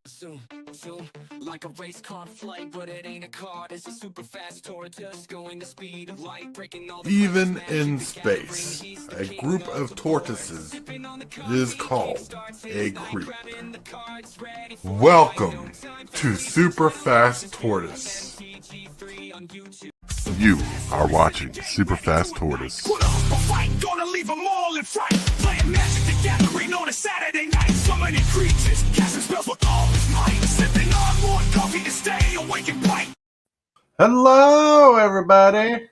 Zoom, zoom, like a race car flight, but it ain't a car. It's a super fast tortoise going the speed of light, breaking all the Even in space, a group of tortoises is called a creep. Welcome to Super Fast Tortoise. You are watching Super Fast Tortoise. Gonna leave them all in fright. Playing Magic the Gathering on a Saturday night. Summoning creatures, casting spells with all his might. Sipping on more coffee to stay awake and bright. Hello, everybody.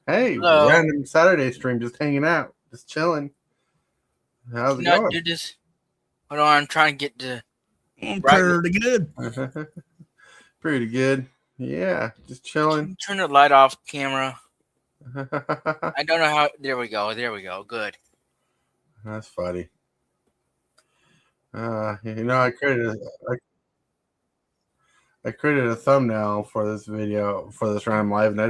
Hey, Hello. random Saturday stream, just hanging out, just chilling. How's it going? Do this. Hold on, I'm trying to get to. Pretty good. Pretty good. Yeah, just chilling. Turn the light off, camera. I don't know how. There we go. There we go. Good. That's funny. I created a thumbnail for this video for this random live, and I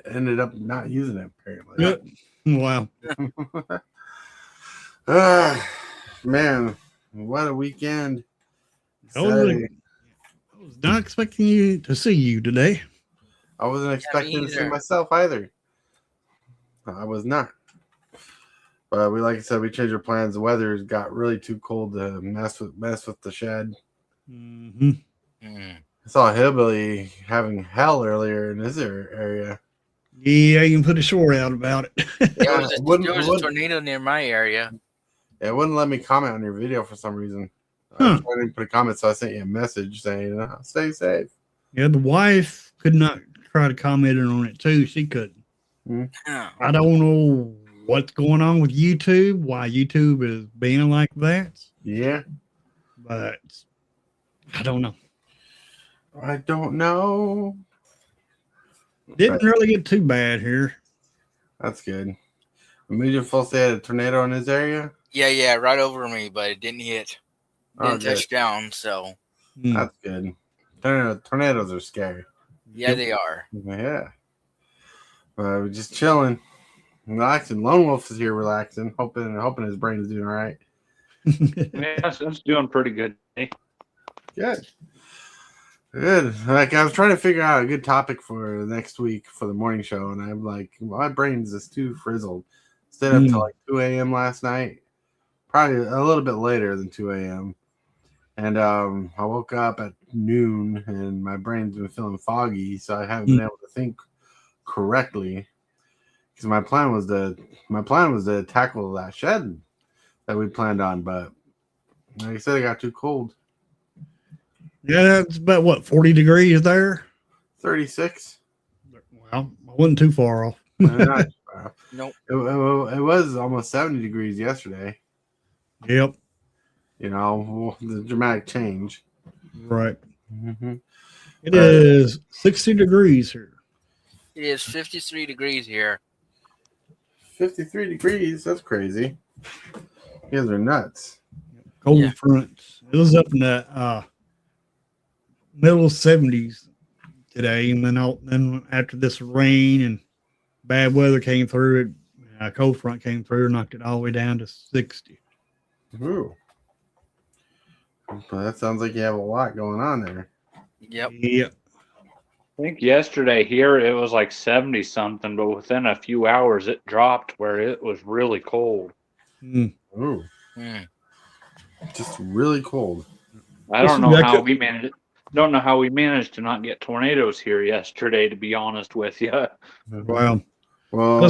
ended up not using it apparently. Yep. Wow. Man, what a weekend! I was not expecting to see you today. I wasn't expecting to see myself either. I was not. But like I said, we changed our plans. The weather got really too cold to mess with the shed. Mm-hmm. I saw a hillbilly having hell earlier in this area. Yeah, you can put a short out about it. There was a tornado near my area. Yeah, it wouldn't let me comment on your video for some reason. I didn't put a comment, so I sent you a message saying, stay safe. Yeah, the wife could not try to comment on it too. She couldn't. Mm-hmm. I don't know what's going on with YouTube, why YouTube is being like that. Yeah. But I don't know. I don't know. Didn't really get too bad here. That's good. Immediate full state had a tornado in his area? Yeah, right over me, but it didn't hit. Didn't touch down, so. That's good. Tornadoes are scary. Yeah, they are. Yeah. We're just chilling, relaxing. Lone Wolf is here relaxing, hoping his brain is doing all right. Yes, it's doing pretty good. Good. Like I was trying to figure out a good topic for next week for the morning show, and I'm like, my brain's just too frizzled. Stayed up till like 2 a.m. last night, probably a little bit later than 2 a.m. And I woke up at noon, and my brain's been feeling foggy, so I haven't been able to think correctly. Because my plan was to tackle that shed that we planned on, but like I said, it got too cold. Yeah, it's about what, 40 degrees there? 36. Well, I wasn't too far off. Nope. It was almost 70 degrees yesterday. Yep. You know, the dramatic change. Right. Mm-hmm. It is 60 degrees here. It is 53 degrees here. 53 degrees? That's crazy. You guys are nuts. Cold fronts. It was up in the middle 70s today, and then after this rain and bad weather came through, a cold front came through and knocked it all the way down to 60. Ooh. Well, that sounds like you have a lot going on there. Yep. I think yesterday here it was like 70 something, but within a few hours it dropped where it was really cold. Ooh. Just really cold. I don't know how we managed it. Don't know how we managed to not get tornadoes here yesterday, to be honest with you. Wow. Well,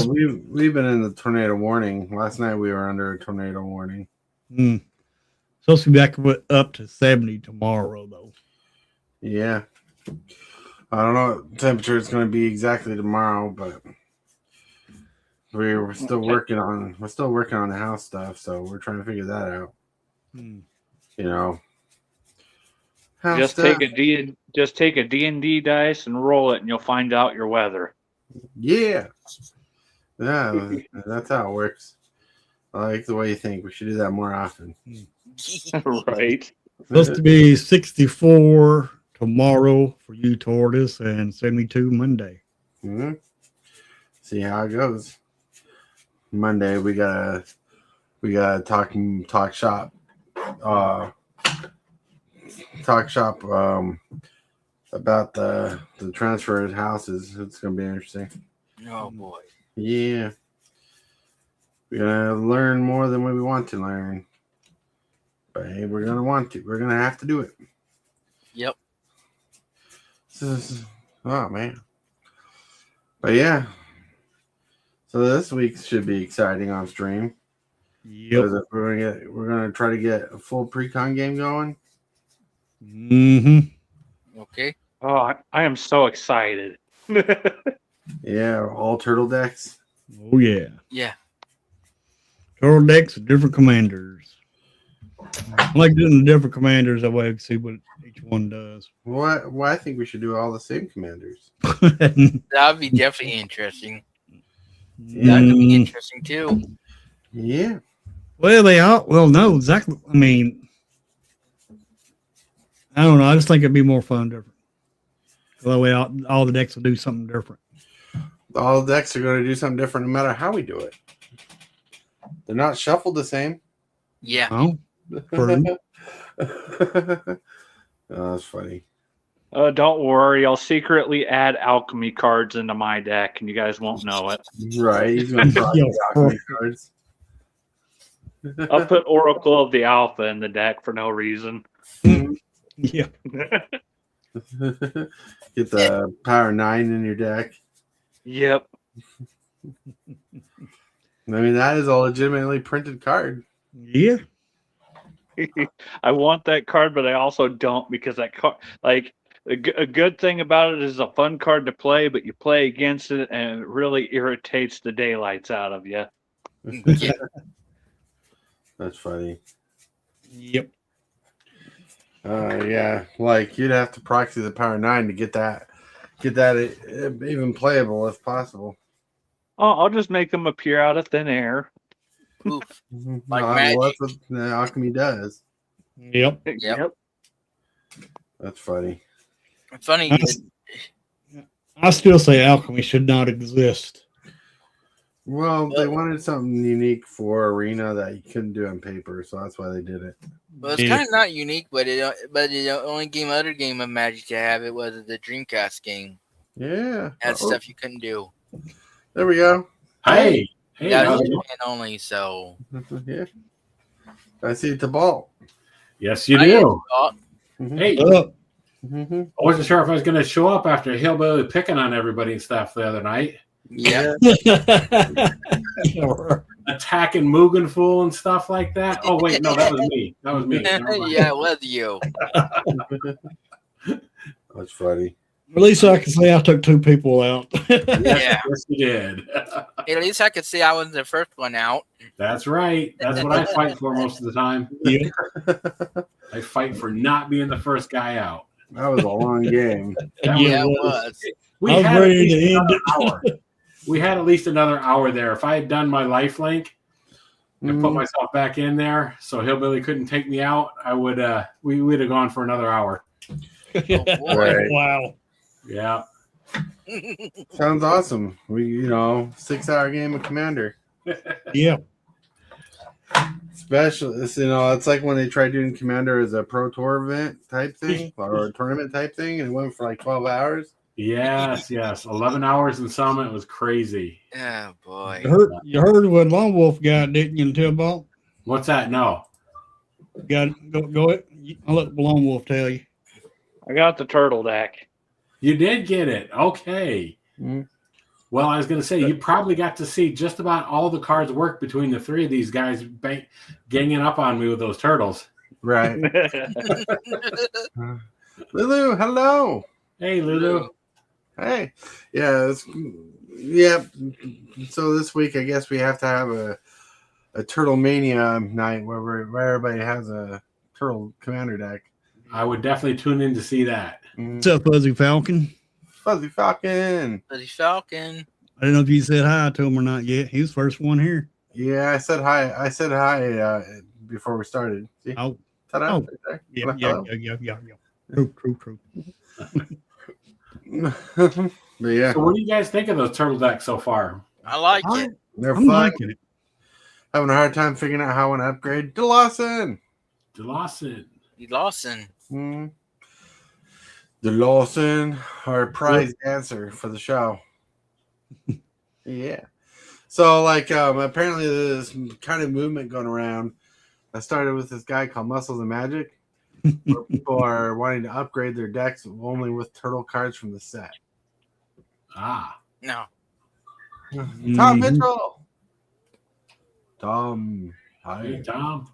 we've been in the tornado warning. Last night we were under a tornado warning. Supposed to be back up to 70 tomorrow, though. Yeah. I don't know what temperature it's going to be exactly tomorrow, but we're still working on the house stuff, so we're trying to figure that out. You know. Just take a D&D dice and roll it, and you'll find out your weather. Yeah, that's how it works. I like the way you think. We should do that more often. Right. Supposed to be 64 tomorrow for you, Tortoise, and 72 Monday. See how it goes. Monday we gotta talk shop. talk shop about the transferred houses. It's gonna be interesting. Oh boy. Yeah, we're gonna learn more than we want to learn, but hey, we're gonna want to. We're gonna have to do it. Yep. Oh man, but yeah. So this week should be exciting on stream. Yep. We're gonna try to get a full pre-con game going. Mm-hmm. Okay. Oh, I am so excited. Yeah, all turtle decks. Oh yeah. Yeah. Turtle decks with different commanders. I like doing the different commanders that way I can see what each one does. Well, I think we should do all the same commanders. That would be definitely interesting. That could be interesting too. Yeah. Well, they all no, exactly. I mean, I don't know. I just think it'd be more fun different. That way, all the decks will do something different. All the decks are going to do something different no matter how we do it. They're not shuffled the same. Yeah. Oh, true. Oh, that's funny. Don't worry, I'll secretly add alchemy cards into my deck, and you guys won't know it. Right. He's going to draw Yeah, the alchemy cards. I'll put Oracle of the Alpha in the deck for no reason. Yeah. Get the power 9 in your deck. Yep. I mean, that is a legitimately printed card. Yeah. I want that card, but I also don't because that card, like, a good thing about it is a fun card to play, but you play against it and it really irritates the daylights out of you. Yeah. That's funny. Yep. Yeah, like you'd have to proxy the power 9 to get that even playable if possible. Oh, I'll just make them appear out of thin air. Poof. Like Well, magic. that's what the alchemy does. Yep. Yep. That's funny. Funny. I still say alchemy should not exist. Well, they wanted something unique for Arena that you couldn't do on paper, so that's why they did it. Well, it's kind of not unique, but the only other game of Magic to have it was the Dreamcast game. Yeah. Had stuff you couldn't do. There we go. Hey, That how's was it going? Japan only, so. Yeah. I see the ball. Yes, you I do. thought- Hey, Up. Mm-hmm. I wasn't sure if I was going to show up after Hillbilly picking on everybody and stuff the other night, Yeah. attacking Mugen Fool and stuff like that. Oh wait, no, that was me. That was me. Never mind. Yeah, it was you. That's funny. At least I can say I took 2 people out. Yes, Yeah. yes, you did. At least I could say I was the first one out. That's right. That's what I fight for most of the time. Yeah. I fight for not being the first guy out. That was a long game. That Yeah, it was- was. We I was had at ready least to end another hour. We had at least another hour there. If I had done my life link and put myself back in there, so Hillbilly couldn't take me out, I would. We would have gone for another hour. Right. Wow. Yeah. Sounds awesome. 6-hour game of Commander. Yeah. Especially, it's like when they tried doing Commander as a Pro Tour event type thing or a tournament type thing, and it went for like 12 hours. Yes. 11 hours in Summit. It was crazy. Oh, boy. You heard what Lone Wolf got, didn't you, Tillball? What's that? No. Got go. I'll let Lone Wolf tell you. I got the turtle deck. You did get it. Okay. Mhm. Well, I was going to say, you probably got to see just about all the cards work between the 3 of these guys ganging up on me with those turtles. Right. Lulu, hello. Hey, Lulu. Hey. Yeah. Yeah. So this week, I guess we have to have a Turtle Mania night where everybody has a Turtle Commander deck. I would definitely tune in to see that. What's up, Fuzzy Falcon? Fuzzy Falcon. Fuzzy Falcon. I don't know if you said hi to him or not yet. He was the first one here. Yeah, I said hi before we started. See? Oh, Ta-da. oh. Right there. yeah. True. But yeah, So what do you guys think of those turtle decks so far? I like it. they're I'm fun. liking it. Having a hard time figuring out how I want to upgrade to Lawson. DeLawson. You Lawson. Mm. The Lawson, our prize dancer for the show. Yeah. So, like, apparently there's this kind of movement going around that started with this guy called Muscles and Magic, where people are wanting to upgrade their decks only with turtle cards from the set. No. Tom Mitchell. Tom. Hi. Hey, Tom.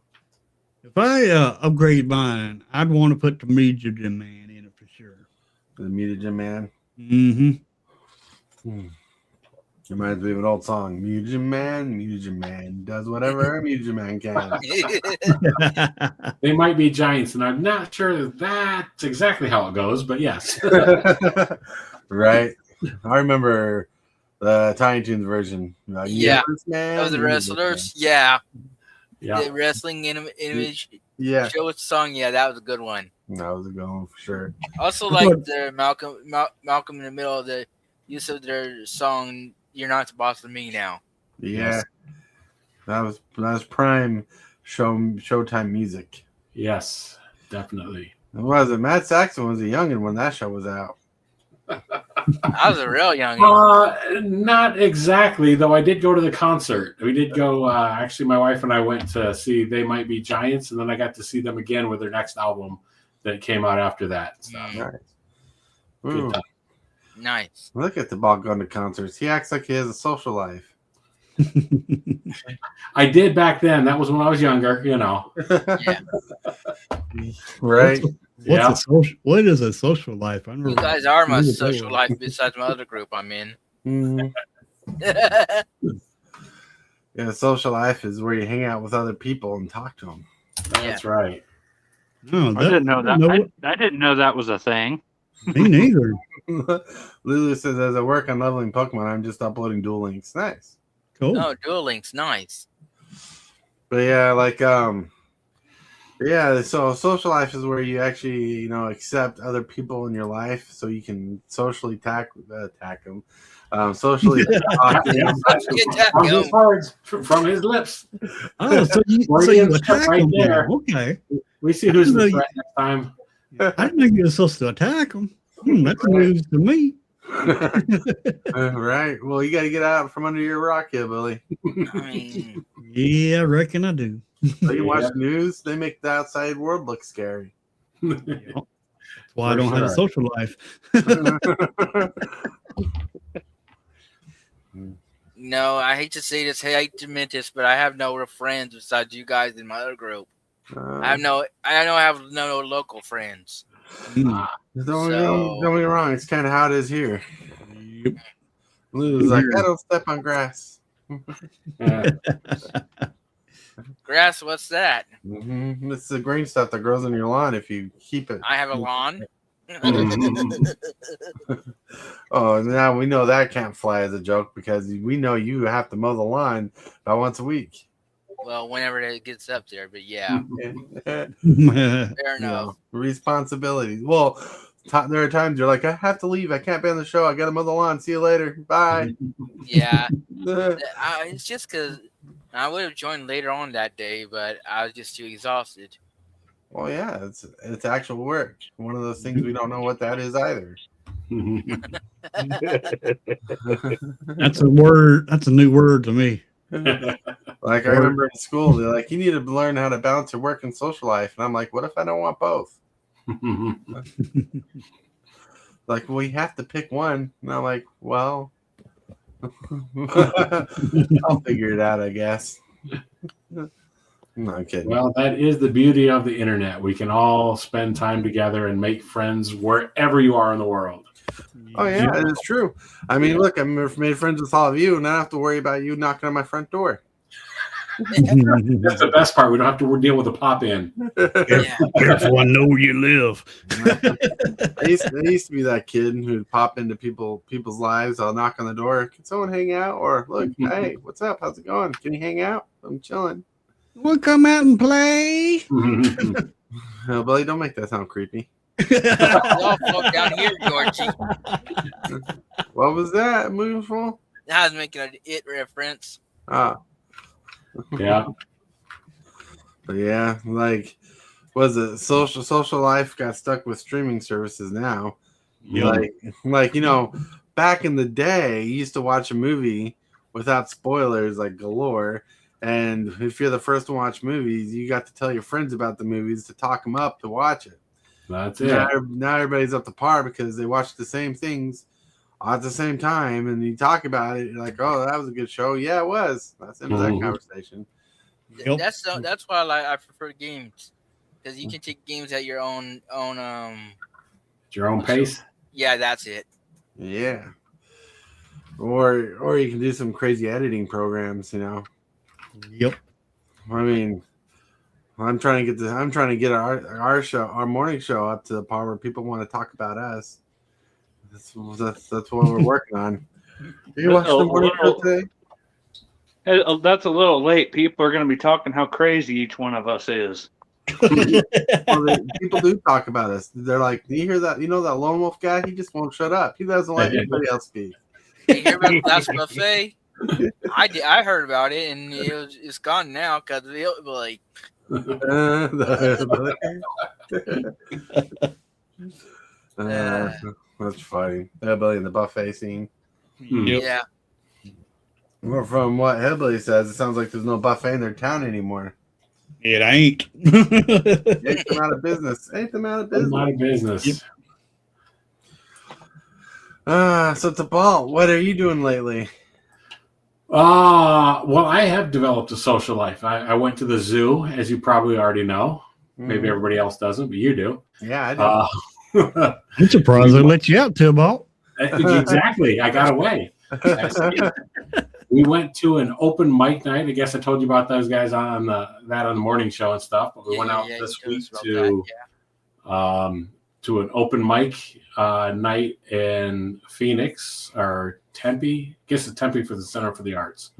If I upgraded mine, I'd want to put the Mutagen Man in it for sure. The Mutagen Man. Mm-hmm. Reminds me of an old song. Mutagen Man does whatever a Mutagen Man can. They might be giants, and I'm not sure that that's exactly how it goes, but yes. Right. I remember the Tiny Toons version. Yeah. Man, Of the wrestlers, yeah. Yeah. The wrestling image Yeah. show with song, yeah, that was a good one. That was a good one for sure. Also, like the Malcolm in the Middle of the use of their song, "You're Not the Boss of Me Now." Yeah. That was prime Showtime music. Yes, definitely. It wasn't. Matt Saxon was a youngin' when that show was out. I was a real young. Not exactly, though. I did go to the concert. We did go. Actually, my wife and I went to see They Might Be Giants, and then I got to see them again with their next album that came out after that. So, Nice. good Ooh, time. Nice. look at the ball going to concerts. He acts like he has a social life. I did back then. That was when I was younger, you know. Yeah. Right. Yeah. What is a social life? I don't know. You guys are my Really social cool. life besides my other group I'm in. Mhm. Yeah, social life is where you hang out with other people and talk to them. That's right. No, I didn't know that. No, I didn't know that was a thing. me neither. Lulu says, as I work on leveling Pokemon, I'm just uploading Duel Links. Nice. Cool. Oh, Duel Links, nice. But yeah, like yeah, so social life is where you actually, accept other people in your life so you can socially attack them. Socially talk to them. From his words, from his lips. Oh, so you attack right them there. now. Okay. We see who's the threat next time. I didn't know you were supposed to attack them. That's news to me. Right. Well, you got to get out from under your rock here, Billy. I mean, Yeah, I reckon I do. So you watch the news, they make the outside world look scary. That's why I For don't have a sure. social life. no, I hate to say this, hate to admit this, but I have no real friends besides you guys in my other group. I have no local friends. Mm. Don't get me wrong. It's kind of how it is here. Lulu's like, I don't step on grass. Grass, what's that? Mm-hmm. It's the green stuff that grows on your lawn if you keep it. I have a lawn. Oh, now we know that can't fly as a joke because we know you have to mow the lawn about once a week. Well, whenever it gets up there, but yeah, fair enough. Responsibilities. Well, there are times you're like, I have to leave. I can't be on the show. I got to mow the lawn. See you later. Bye. Yeah, it's just because I would have joined later on that day, but I was just too exhausted. Well, yeah, it's actual work. One of those things we don't know what that is either. That's a word. That's a new word to me. Like I remember in school, they're like, you need to learn how to balance your work and social life. And I'm like, what if I don't want both? Like, well, you have to pick one. And I'm like, well, I'll figure it out, I guess. No, I'm kidding. Well, that is the beauty of the internet. We can all spend time together and make friends wherever you are in the world. Oh, yeah, it is true. I mean, look, I've made friends with all of you, and I don't have to worry about you knocking on my front door. That's the best part. We don't have to deal with the pop in. Careful, I know where you live. I used to be that kid who'd pop into people's lives. I'll knock on the door. Can someone hang out? Or look, hey, what's up? How's it going? Can you hang out? I'm chilling. We'll come out and play. Oh, Billy, don't make that sound creepy. Y'all fuck down here, Georgie. What was that? Moveful? I was making an it reference. Yeah. But yeah, like was it social life got stuck with streaming services now. Yep. Like back in the day, you used to watch a movie without spoilers like galore. And if you're the first to watch movies, you got to tell your friends about the movies to talk them up to watch it. That's it. Now everybody's up to par because they watch the same things at the same time, and you talk about it. You're like, "Oh, that was a good show." Yeah, it was. That's the end of that conversation. Yep. That's why I prefer games, because you can take games at your own Your own pace. Yeah, that's it. Yeah. Or you can do some crazy editing programs. Yep. I mean, I'm trying to get our show, our morning show, up to the part where people want to talk about us. That's what we're working on. You watch the morning show today? That's a little late. People are going to be talking how crazy each one of us is. People do talk about us. They're like, "Do you hear that? You know that lone wolf guy? He just won't shut up. He doesn't let anybody else speak." You hear about the last buffet? I heard about it, and it's gone now because like. That's funny. Hillbilly in the buffet scene. Yep. Yeah. Well, from what Hillbilly says, it sounds like there's no buffet in their town anymore. It ain't. Ain't them out of business. Ain't them out of business. Out of business. Yep. So Tabal, what are you doing lately? Well, I have developed a social life. I went to the zoo, as you probably already know. Maybe everybody else doesn't, but you do. Yeah, I do. I'm surprised they let you out, Tibalt. Exactly. I got away. We went to an open mic night. I guess I told you about those guys on the morning show and stuff. But we went out this week to an open mic night in Phoenix or Tempe. I guess it's Tempe for the Center for the Arts.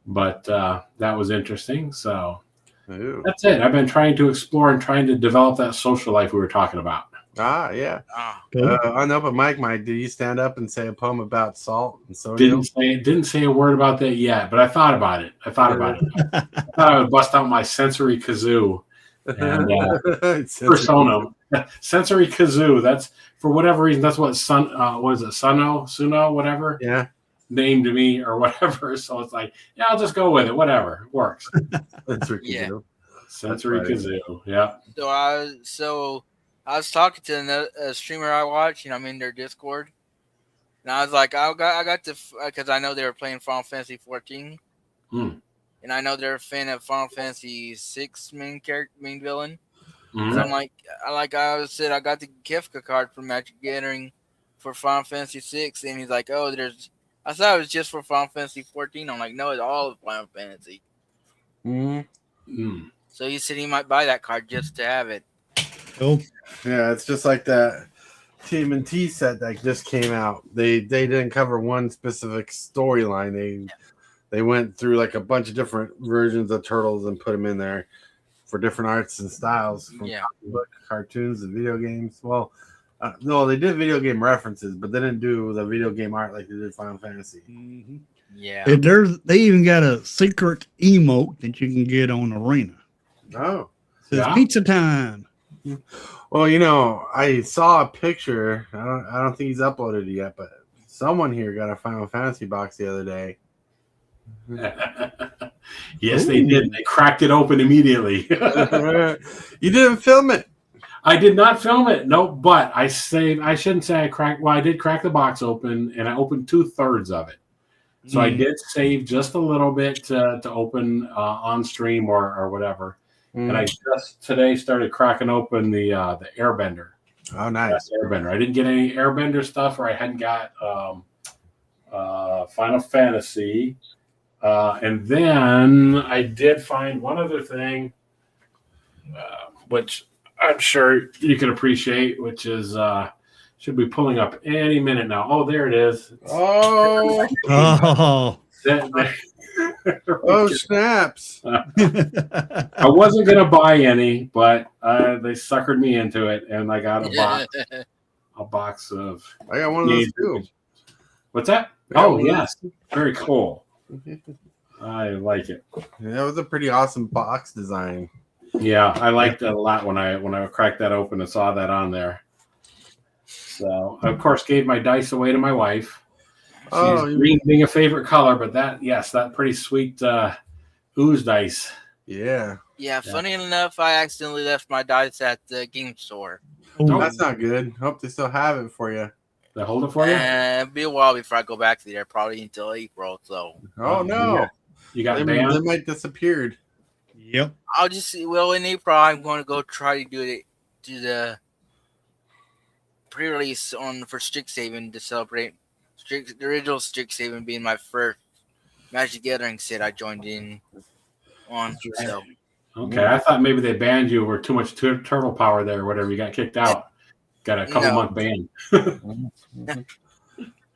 But that was interesting. So that's it. I've been trying to explore and trying to develop that social life we were talking about. Yeah. On open mic, Mike, did you stand up and say a poem about salt and sodium? Didn't say a word about that yet, but I thought about it. I thought I would bust out my sensory kazoo and persona. Sensory kazoo. That's for whatever reason. That's what Suno, whatever. Yeah. Named me or whatever. So it's like, yeah, I'll just go with it. Whatever, it works. Sensory kazoo. Sensory kazoo. Yeah. So I was talking to a streamer I watch, I'm in their Discord, and I was like, I got to, because I know they were playing Final Fantasy 14, and I know they're a fan of Final Fantasy 6 main villain. So I'm like, I said, I got the Kefka card from Magic Gathering for Final Fantasy 6, and he's like, oh, I thought it was just for Final Fantasy 14. I'm like, no, it's all of Final Fantasy. So he said he might buy that card just to have it. Cool. Yeah, it's just like that TMNT set that just came out. They didn't cover one specific storyline. They went through like a bunch of different versions of Turtles and put them in there for different arts and styles, from comic book, cartoons, and video games. Well, no, they did video game references, but they didn't do the video game art like they did Final Fantasy. Mm-hmm. Yeah. And they even got a secret emote that you can get on Arena. Oh. It says pizza time. Well, I saw a picture. I don't think he's uploaded it yet, but someone here got a Final Fantasy box the other day. Yes, they did. They cracked it open immediately. You didn't film it. I did not film it. No, but I shouldn't say I cracked. Well, I did crack the box open, and I opened 2/3 of it. So I did save just a little bit to open on stream or whatever. And I just today started cracking open the Airbender. Oh, nice. Airbender. I didn't get any Airbender stuff, or I hadn't got Final Fantasy. And then I did find one other thing, which I'm sure you can appreciate, which is should be pulling up any minute now. Oh, there it is. Oh. Oh, snaps. I wasn't going to buy any, but they suckered me into it, and I got a box of... I got one of those too. What's that? Oh, yes. Very cool. I like it. Yeah, that was a pretty awesome box design. Yeah, I liked it a lot when I cracked that open and saw that on there. So, of course, gave my dice away to my wife. Oh, Green being a favorite color, but that pretty sweet ooze dice. yeah. Yeah, funny enough, I accidentally left my dice at the game store. Oh, That's not good. Hope they still have it for you. They hold it for you? It'll be a while before I go back there, probably until April. So Oh no, you got they banned. might disappeared. yep. I'll just see. Well, in April, I'm going to go try to do the pre-release for Strixhaven to celebrate the original Strixhaven being my first Magic the Gathering set I joined in on. So Okay, I thought maybe they banned you or too much turtle power there or whatever. You got kicked out. Got a couple month ban.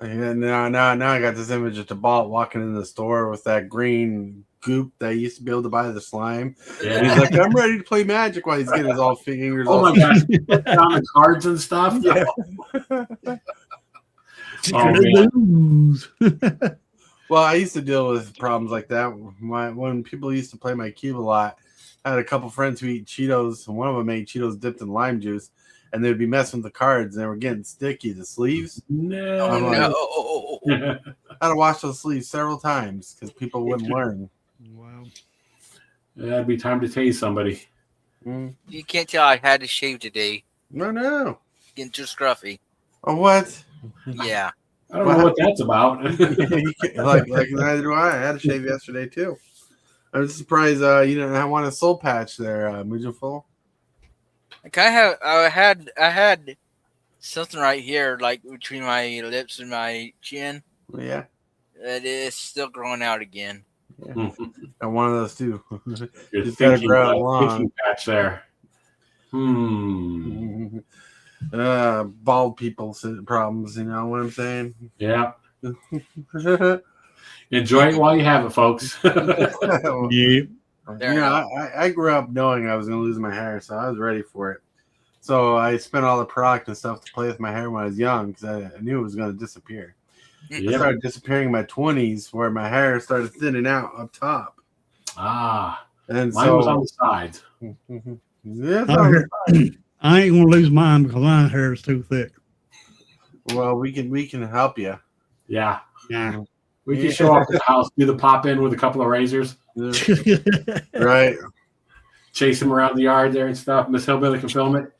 Yeah, now I got this image of Tabalt walking in the store with that green goop that I used to be able to buy the slime. Yeah. And he's like, I'm ready to play Magic while he's getting his all fingers. Oh all my gosh, on the cards and stuff. Yeah. Well, I used to deal with problems like that when people used to play my cube a lot. I had a couple friends who eat Cheetos, and one of them ate Cheetos dipped in lime juice, and they'd be messing with the cards, and they were getting sticky, the sleeves. No. I had to wash those sleeves several times because people wouldn't learn. Wow. That'd be time to tase somebody. you can't tell I had to shave today. No. Getting too scruffy. Oh, what? Yeah. I don't know what that's about. like neither do I. I had to shave yesterday too. I'm surprised you didn't want a soul patch there, Mujaful. Like I had something right here, like between my lips and my chin. Yeah. That is still growing out again. Yeah. And one of those too. You're Just gotta thinking, grow it long. thinking patch there. Bald people problems, you know what I'm saying? Yeah. Enjoy it while you have it, folks. Yeah. I grew up knowing I was going to lose my hair, so I was ready for it. So I spent all the product and stuff to play with my hair when I was young because I knew it was going to disappear. It started disappearing in my 20s where my hair started thinning out up top. And Mine was on the sides. Yeah, I ain't gonna lose mine because my hair is too thick. well, we can help you. Yeah. Yeah. We can show up at the house, do the pop in with a couple of razors, Right. chase them around the yard there and stuff. Miss Hillbilly can film it.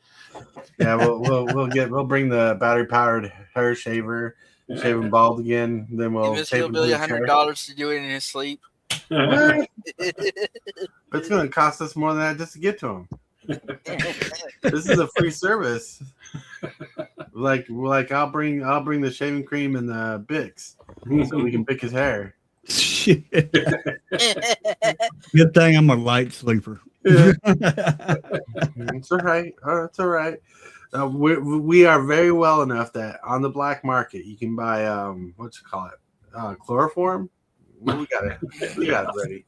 Yeah, we'll bring the battery powered hair shaver, shave him bald again. Then we'll Miss tape him to Hillbilly his hair. $100 to do it in his sleep. What? It's going to cost us more than that just to get to him. This is a free service. Like I'll bring the shaving cream and the Bix so we can pick his hair. Shit. Good thing I'm a light sleeper. Yeah. It's all right. It's all right. We are very well enough that on the black market you can buy what you call it, chloroform. We got it ready.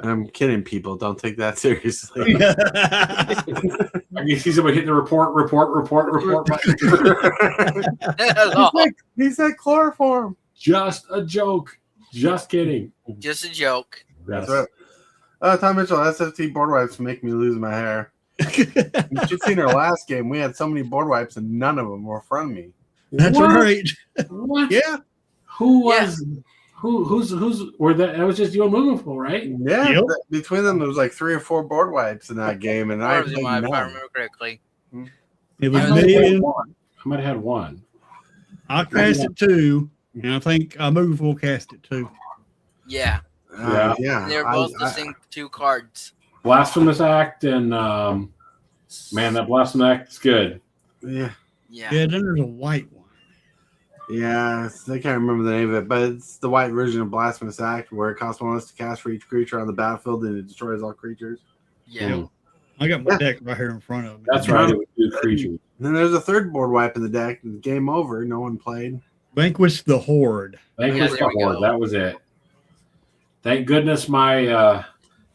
I'm kidding, people. Don't take that seriously. You see somebody hitting the report. He said chloroform. Just a joke. Just kidding. Just a joke. That's right. Tom Mitchell, SFT board wipes make me lose my hair. You should seen our last game. We had so many board wipes and none of them were from me. That's What? right. What? Yeah. Who was? Who's? Were that was just you and Movable, right? Yeah. Yep. Between them, there was like 3 or 4 board wipes in that game, and I Or played if I none. remember correctly. It was I might have had me. one. I might have had one. I cast it too, and I think Movable cast it too. Yeah. Yeah. They're both the same 2 cards. Blasphemous Act and man, that Blasphemous Act is good. Yeah. Yeah. Yeah, then there's a white one. Yeah, I can't remember the name of it, but it's the white version of Blasphemous Act where it costs 1 less to cast for each creature on the battlefield and it destroys all creatures. Yeah. I got my deck right here in front of me. That's right. It would do creatures. Then there's a 3rd board wipe in the deck. Game over. No one played. Vanquish the Horde. Thank Yeah, you, there we Lord. go. That was it. Thank goodness my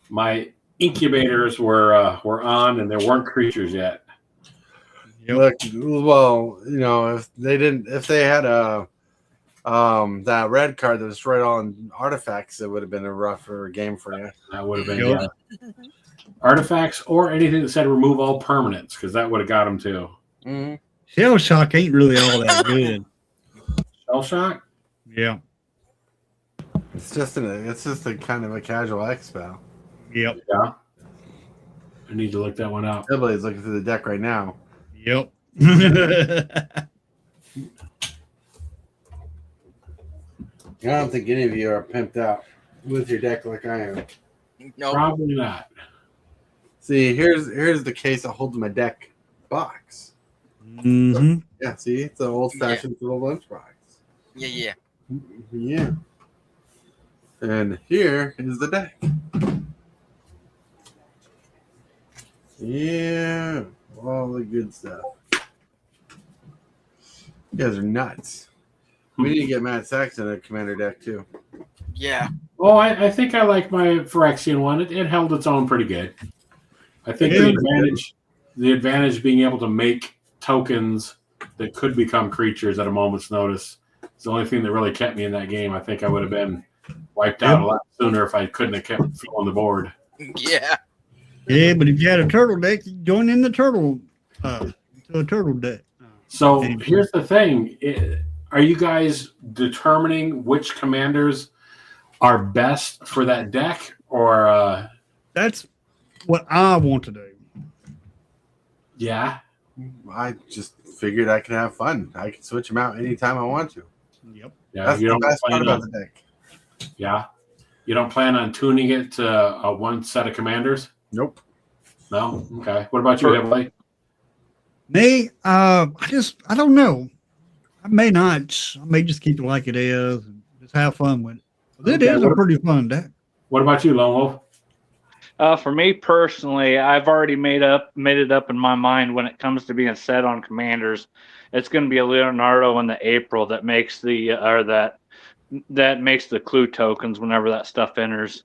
my incubators were on and there weren't creatures yet. Yep. Look, well, if they had that red card that was right on artifacts, it would have been a rougher game for you. That would have been Yep. artifacts or anything that said remove all permanents, because that would have got him too. Mm-hmm. Shell shock ain't really all that good. Shell shock. Yeah. It's just a kind of a casual X spell. Yep. Yeah. I need to look that one up. Everybody's looking through the deck right now. Yep. I don't think any of you are pimped out with your deck like I am. Nope. Probably not. See, here's the case of holding my deck box. Mm-hmm. Yeah, see, it's an old-fashioned little lunchbox. Yeah. Yeah. And here is the deck. Yeah, all the good stuff. You guys are nuts. We need to get Matt Saxon a commander deck too. Yeah. Oh, I think I like my Phyrexian one. It held its own pretty good. I think the advantage being able to make tokens that could become creatures at a moment's notice is the only thing that really kept me in that game. I think I would have been wiped out a lot sooner if I couldn't have kept filling the board. Yeah. Yeah, but if you had a turtle deck, you join in the turtle to a turtle deck. So here's the thing. Are you guys determining which commanders are best for that deck? Or That's what I want to do. yeah. I just figured I could have fun. I can switch them out anytime I want to. Yep. Yeah, That's you the don't best part plan about on, the deck. yeah. You don't plan on tuning it to one set of commanders? Nope. No? Okay. What about you, Heavily? Me, I don't know. I may not. I may just keep it like it is and just have fun with it. It Okay, is a pretty fun deck. What about you, Lone Wolf? For me personally, I've already made it up in my mind when it comes to being set on commanders. It's going to be a Leonardo in the April that makes that makes the clue tokens whenever that stuff enters.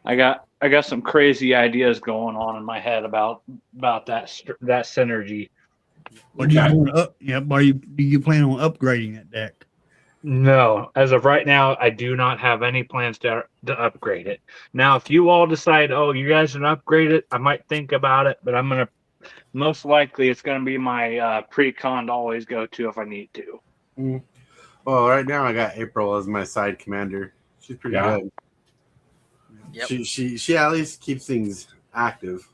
I got some crazy ideas going on in my head about that synergy. What do you want to do you plan on upgrading that deck? No, as of right now, I do not have any plans to upgrade it. Now, if you all decide, oh, you guys can upgrade it, I might think about it, but most likely it's gonna be my pre-con to always go to if I need to. Mm. Well, right now I got April as my side commander. She's pretty good. Yep. She at least keeps things active.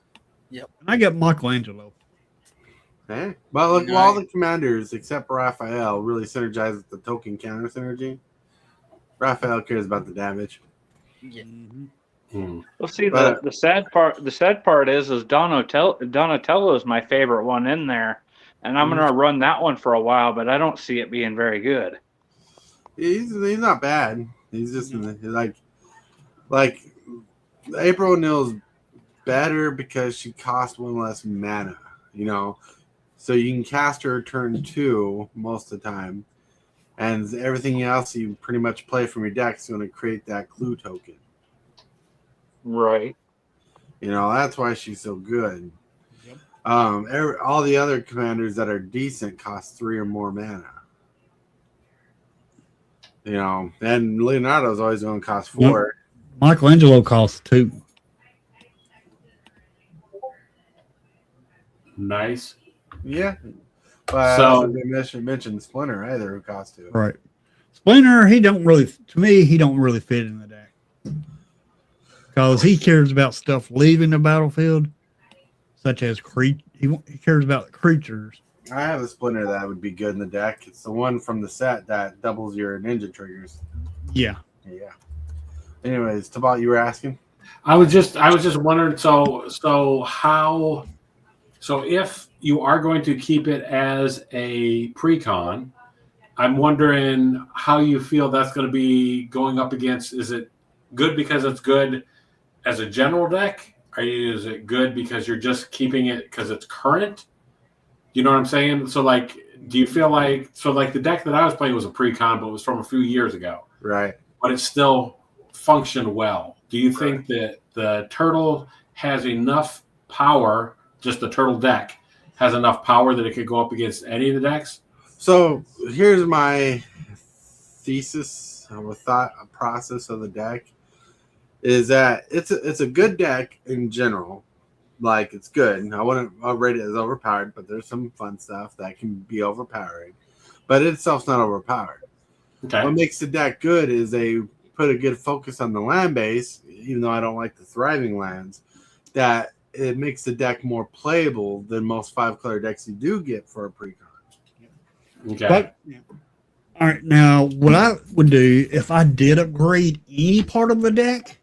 And I got Michelangelo. Okay. Well, look, all the commanders except Raphael really synergize with the token counter synergy. Raphael cares about the damage. Yeah. Well, see, the sad part is Donatello is my favorite one in there, and I'm gonna run that one for a while, but I don't see it being very good. He's not bad. He's just like April O'Neil's better because she costs one less mana, so you can cast her turn 2 most of the time, and everything else you pretty much play from your deck is going to create that clue token. Right. That's why she's so good. Yep. All the other commanders that are decent cost 3 or more mana. And Leonardo's always going to cost 4. Michelangelo costs 2. Nice. Yeah. But I also didn't mention Splinter either, who costs 2. Right. Splinter, he don't really fit in the deck. Because he cares about stuff leaving the battlefield, such as he cares about creatures. I have a Splinter that would be good in the deck. It's the one from the set that doubles your ninja triggers. Yeah. Yeah. Anyways, Tabal, you were asking? I was just wondering. So if you are going to keep it as a pre-con, I'm wondering how you feel that's going to be going up against. Is it good because it's good as a general deck? Is it good because you're just keeping it because it's current? You know what I'm saying? So do you feel like the deck that I was playing was a pre-con, but it was from a few years ago, right? But it still functioned well. Do you think that the turtle has enough power? Just the turtle deck has enough power that it could go up against any of the decks? So here's my thesis or thought process of the deck is that it's a good deck in general. Like, it's good. I wouldn't rate it as overpowered, but there's some fun stuff that can be overpowering. But it itself's not overpowered. Okay. What makes the deck good is they put a good focus on the land base, even though I don't like the thriving lands, that it makes the deck more playable than most 5-color decks you do get for a pre-con. Okay. But, all right, now what I would do if I did upgrade any part of the deck,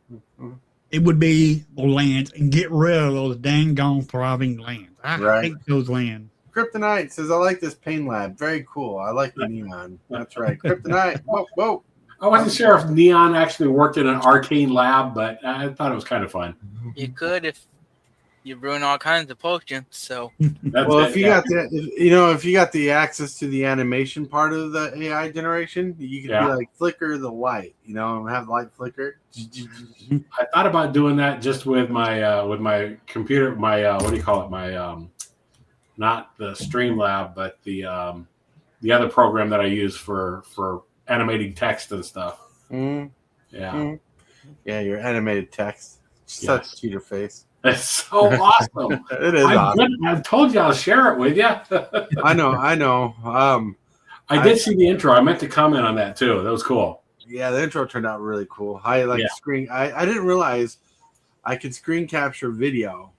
it would be the lands and get rid of those dang gone thriving lands. I hate those lands. Kryptonite says, I like this Pain Lab. Very cool. I like the neon. That's right. Kryptonite. Whoa. I wasn't sure if Neon actually worked in an arcane lab, but I thought it was kind of fun. You could if you ruin all kinds of potions. So if you got if you got the access to the animation part of the AI generation, you could be like flicker the light, and have light flicker. I thought about doing that just with my computer, my what do you call it? My not the Streamlab, but the other program that I use for animating text and stuff. Yeah, your animated text. Such a cheater face. It's so awesome. It is awesome. I told you I'll share it with you. I know. I did see the intro. I meant to comment on that too. That was cool. Yeah, the intro turned out really cool. I didn't realize I could screen capture video.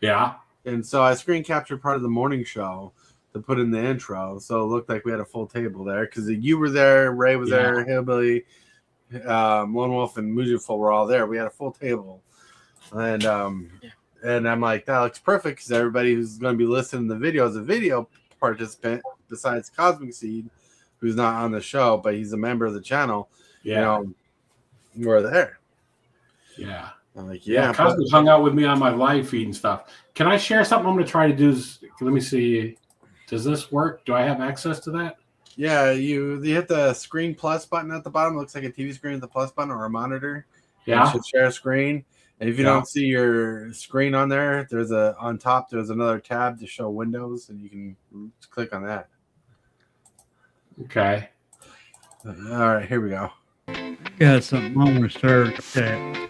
Yeah. And so I screen captured part of the morning show to put in the intro. So it looked like we had a full table there because you were there, Ray was there, Hillbilly, Lone Wolf, and Mujiful were all there. We had a full table. And and I'm like, that looks perfect because everybody who's going to be listening to the video is a video participant besides Cosmic Seed, who's not on the show, but he's a member of the channel. We're there. Yeah. I'm like, Cosmic hung out with me on my live feed and stuff. Can I share something? I'm going to try to do this. Let me see. Does this work? Do I have access to that? Yeah, you hit the screen plus button at the bottom. It looks like a TV screen with the plus button or a monitor. Yeah. You should share a screen. And if you don't see your screen on there, on top there's another tab to show windows, and you can click on that. Okay. All right, here we go. Got something I want to start chat.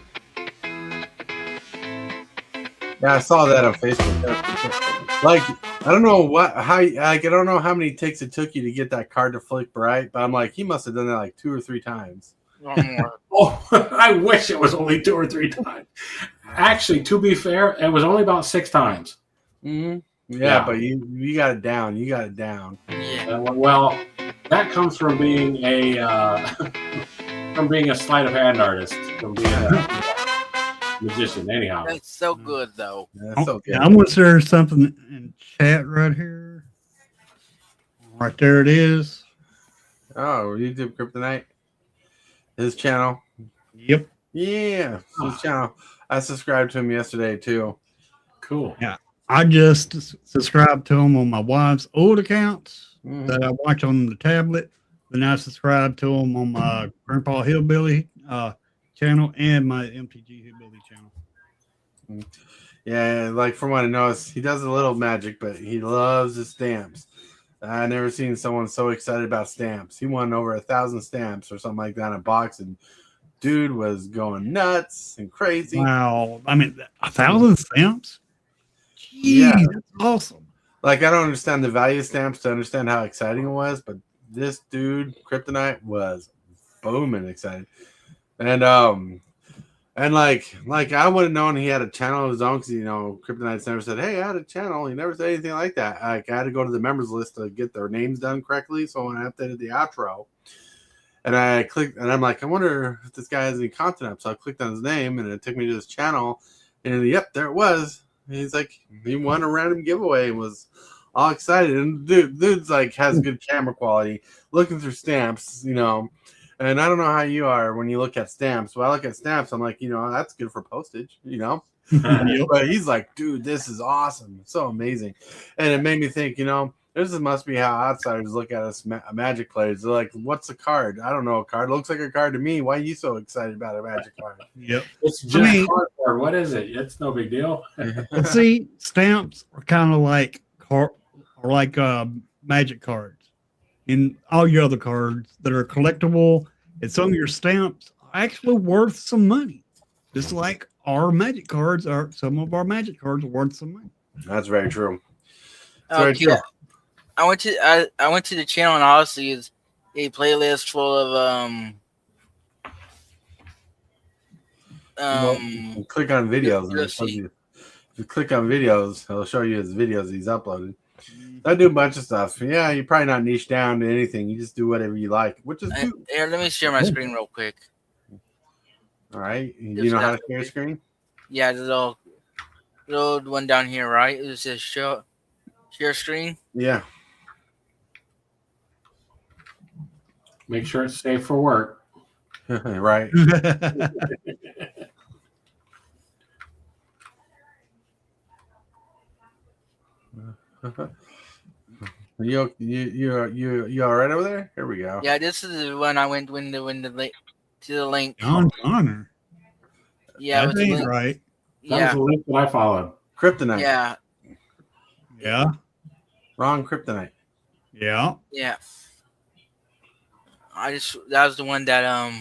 Yeah, I saw that on Facebook. Like, I don't know how many takes it took you to get that card to flick bright, but I'm like, he must have done that like 2 or 3 times. I wish it was only 2 or 3 times. Actually, to be fair, it was only about 6 times. Mm-hmm. Yeah, but you got it down. You got it down. Yeah. Well, that comes from being a sleight of hand artist, from being a magician. Anyhow, That's so good, though. That's so good. I'm going to share something in chat right here. Right there it is. Oh, YouTube Kryptonite. His channel. Yep. Yeah, his channel. I subscribed to him yesterday too. Cool. Yeah. I just subscribed to him on my wife's old accounts that I watch on the tablet. Then I subscribed to him on my Grandpa Hillbilly channel and my MTG Hillbilly channel. Yeah, like from what I know, he does a little magic, but he loves his stamps. I never seen someone so excited about stamps. He won over 1,000 stamps or something like that in a box, and dude was going nuts and crazy. Wow. I mean, 1,000 stamps? Jeez, Yeah. that's awesome. Like, I don't understand the value of stamps to understand how exciting it was, but this dude, Kryptonite, was booming excited. And like I would have known he had a channel of his own because Kryptonite's never said, "Hey, I had a channel." He never said anything like that. Like, I had to go to the members list to get their names done correctly. So when I updated the outro, and I clicked, and I'm like, I wonder if this guy has any content up. So I clicked on his name, and it took me to his channel, and yep, there it was. And he's like, he won a random giveaway and was all excited. And dude's like has good camera quality, looking through stamps, And I don't know how you are when you look at stamps. When I look at stamps, I'm like, that's good for postage, But he's like, dude, this is awesome. It's so amazing. And it made me think, this must be how outsiders look at us Magic players. They're like, what's a card? I don't know a card. It looks like a card to me. Why are you so excited about a Magic card? Yep. It's just cardboard. What is it? It's no big deal. See, stamps are kind of like Magic cards. and all your other cards that are collectible, and some of your stamps are actually worth some money. Just like our magic cards are, some of our magic cards are worth some money. That's very true. It's Oh, very true. yeah. I went to the channel, and honestly, it's a playlist full of You click on videos, and it shows you. If you click on videos, it'll show you his videos he's uploaded. I do a bunch of stuff. Yeah, you're probably not niche down to anything. You just do whatever you like, which is good. Here, let me share my screen real quick. All right. You know how to share a screen? Yeah, the little one down here, right? It says share screen. Yeah. Make sure it's safe for work. Right. You all right over there? Here we go. Yeah, this is the one I went when the link. John Connor. Yeah, that ain't right. That was Yeah, the link that I followed. Kryptonite. yeah, Yeah. Wrong kryptonite. Yeah. yeah. That was the one that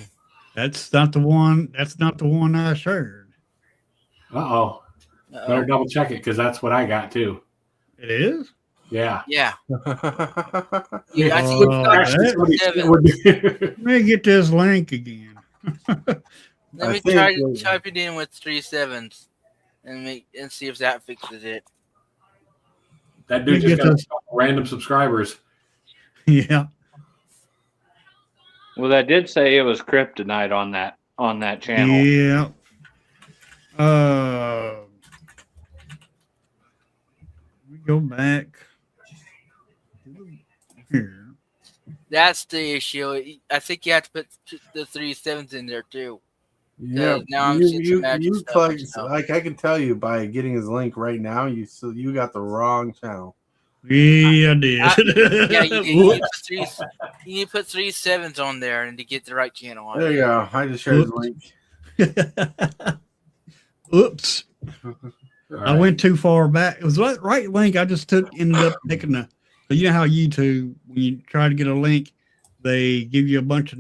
That's not the one. That's not the one I shared. Uh-oh. Better double check it because that's what I got too. It is? Yeah. yeah. I Yeah, I think Let me get this link again. Let me try to type it in with 3 7s and see if that fixes it. That dude just got random subscribers. Yeah. Well, that did say it was kryptonite on that channel. Yeah. We go back here. That's the issue. I think you have to put the 3 7s in there too. Yeah, now I'm seeing some magic stuff clicked, myself. like I can tell you by getting his link right now. You got the wrong channel. Yeah, I did. Yeah, you need to put 3 7s on there and to get the right channel on. There you go. I just shared his link. Oops. Right. I went too far back. It was the right link. I just ended up picking the. So you know how YouTube, when you try to get a link, they give you a bunch of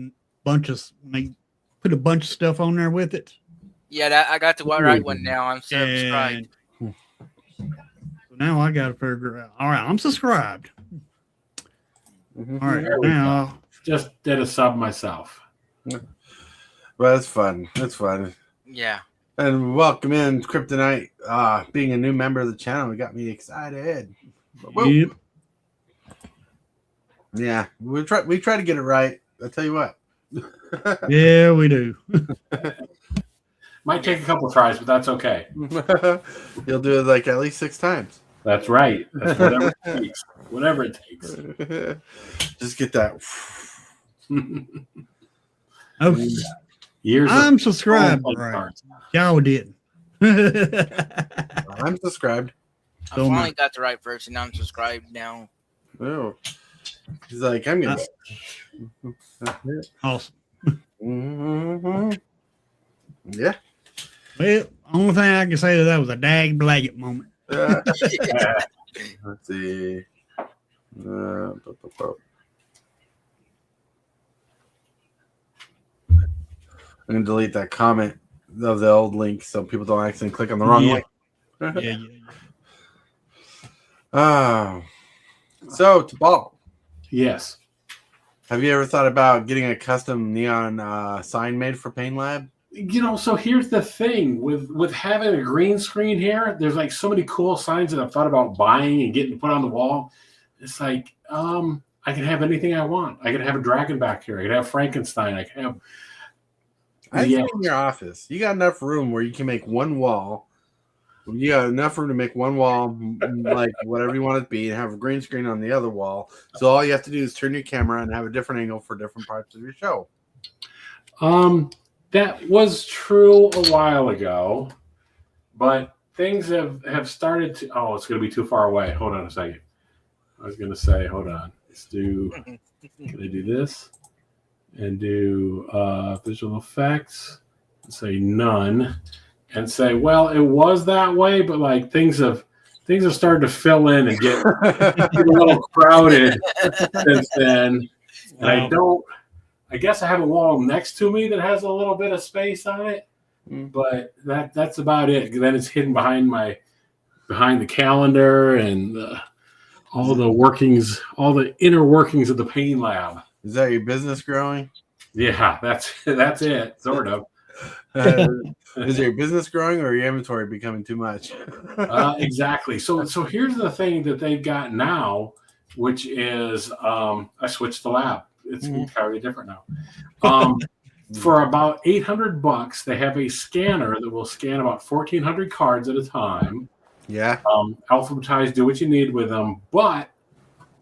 they put a bunch of stuff on there with it. Yeah, I got the right one now. I'm subscribed. So now I got to figure out. All right, I'm subscribed. All right, now Just did a sub myself. Well, that's fun. That's fun. Yeah. And welcome in Kryptonite. Being a new member of the channel, it got me excited. yep. Yeah, we try to get it right. I tell you what. Yeah, we do. Might take a couple tries, but that's okay. You'll do it like at least 6 times. That's right. That's whatever it takes. Whatever it takes. Just get that. Okay. Years I'm of subscribed. phone Right. cards. Y'all didn't. I'm subscribed. I finally got the right person. I'm subscribed now. Oh, he's like, I'm gonna. Awesome. Mm-hmm. Yeah. Well, only thing I can say to that was a dag blanket moment. Let's see. I'm gonna delete that comment of the old link so people don't accidentally click on the wrong link. Yeah. So to ball. Yes. Have you ever thought about getting a custom neon sign made for Pain Lab? So here's the thing with having a green screen here, there's like so many cool signs that I've thought about buying and getting put on the wall. It's like, I can have anything I want. I can have a dragon back here. I can have Frankenstein. I can have. I think in your office, you got enough room where you can make one wall. You got enough room to make one wall, like whatever you want it to be, and have a green screen on the other wall. So all you have to do is turn your camera and have a different angle for different parts of your show. That was true a while ago, but things have started to. Oh, it's going to be too far away. Hold on a second. I was going to say, hold on. Let's do. Can I do this? And do visual effects. And say none. And say, well, it was that way, but like things have things have started to fill in and get a little crowded since then. And I guess I have a wall next to me that has a little bit of space on it, but that's about it. Then it's hidden behind the calendar and all the inner workings of the pain lab. Is that your business growing? Yeah, that's it, sort of. Is your business growing or your inventory becoming too much? Exactly. So here's the thing that they've got now, which is I switched the lab. It's entirely different now. For about $800, they have a scanner that will scan about 1,400 cards at a time. Yeah. Alphabetized, do what you need with them, but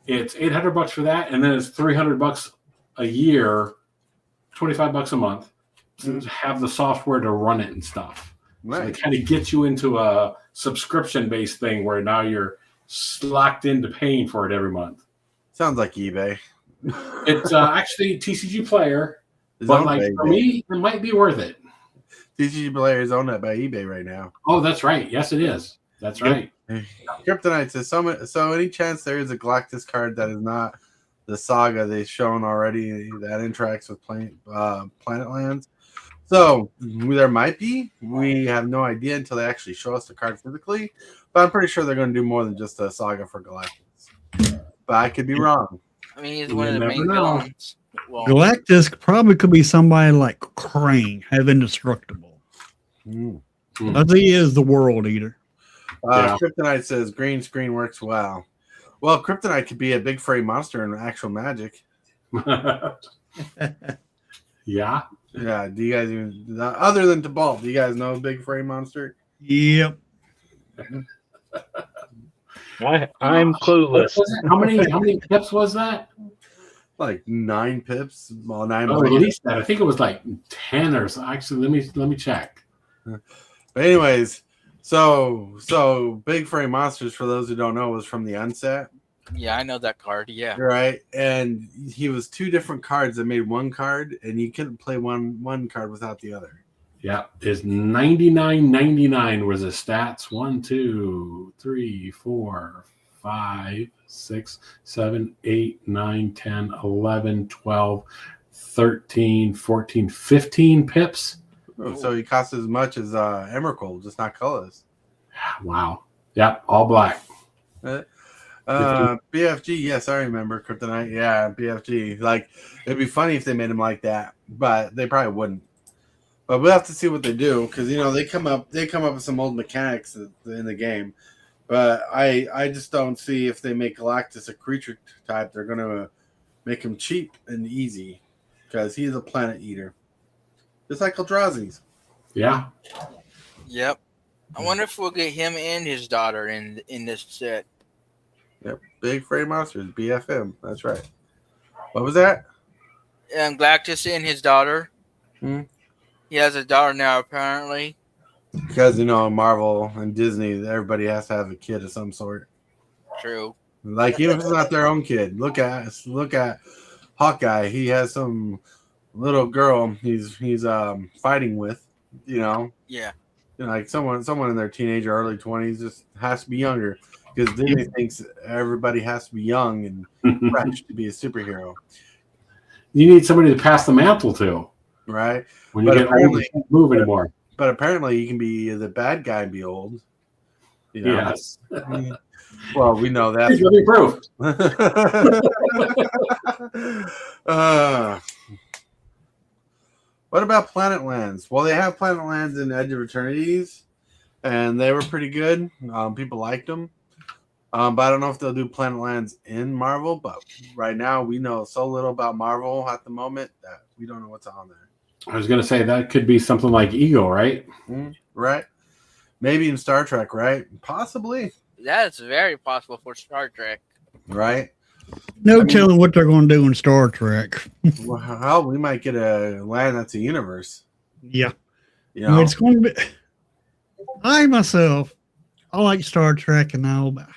it's $800 for that, and then it's $300 a year, $25 a month to have the software to run it and stuff. Right. So it kind of gets you into a subscription-based thing where now you're locked into paying for it every month. Sounds like eBay. It's actually TCG Player, but like for me, it might be worth it. TCG Player is owned by eBay right now. Oh, that's right. Yes, it is. That's right. Kryptonite says, so any chance there is a Galactus card that is not the saga they've shown already that interacts with Planet Lands? So there might be. We have no idea until they actually show us the card physically. But I'm pretty sure they're going to do more than just a saga for Galactus. But I could be wrong. I mean, he's one of the main villains. Well, Galactus probably could be somebody like Krang, have indestructible. As he is the world eater. Kryptonite says green screen works well. Well, Kryptonite could be a big furry monster in actual Magic. Yeah. Yeah. Do you guys even, other than Tibalt, do you guys know Big Furry Monster? Yep. I'm clueless. How many pips was that? Like 9 pips. Well, 9. Oh, at least that. I think it was like 10 or so. Actually, let me check. But anyways, so Big Furry Monsters, for those who don't know, was from the Unset. Yeah, I know that card. Yeah. Right. And he was 2 different cards that made one card, and you couldn't play one card without the other. Yeah, his 99.99 was his stats. 1, 2, 3, 4, 5, 6, 7, 8, 9, 10, 11, 12, 13, 14, 15 pips. Oh, so he costs as much as Emrakul, just not colorless. Wow. Yep, all black. BFG, yes, I remember Kryptonite. Yeah, BFG. Like, it'd be funny if they made him like that, but they probably wouldn't. But we'll have to see what they do, because they come up with some old mechanics in the game. But I just don't see, if they make Galactus a creature type, they're gonna make him cheap and easy, because he's a planet eater, just like Eldrazi's. Yeah. Yep. I wonder if we'll get him and his daughter in this set. Yep. Big Furry Monsters, BFM. That's right. What was that? Galactus and his daughter. Hmm. He has a daughter now, apparently. Because, Marvel and Disney, everybody has to have a kid of some sort. True. Like, even if it's not their own kid. Look at Hawkeye. He has some little girl he's fighting with, Yeah. Like someone in their teenager, early 20s, just has to be younger. Because Disney thinks everybody has to be young and fresh to be a superhero. You need somebody to pass the mantle to. Right? When you get old, you can't move anymore. But apparently you can be the bad guy and be old. Yes. Well, we know that. It's really proof. What about Planet Lands? Well, they have Planet Lands in Edge of Eternities, and they were pretty good. People liked them. But I don't know if they'll do Planet Lands in Marvel. But right now, we know so little about Marvel at the moment that we don't know what's on there. I was going to say that could be something like Eagle, right? Right. Maybe in Star Trek, right? Possibly. That's very possible for Star Trek. Right. No telling what they're going to do in Star Trek. Well, we might get a land that's a universe. Yeah. It's going to be. I myself, I like Star Trek and all, but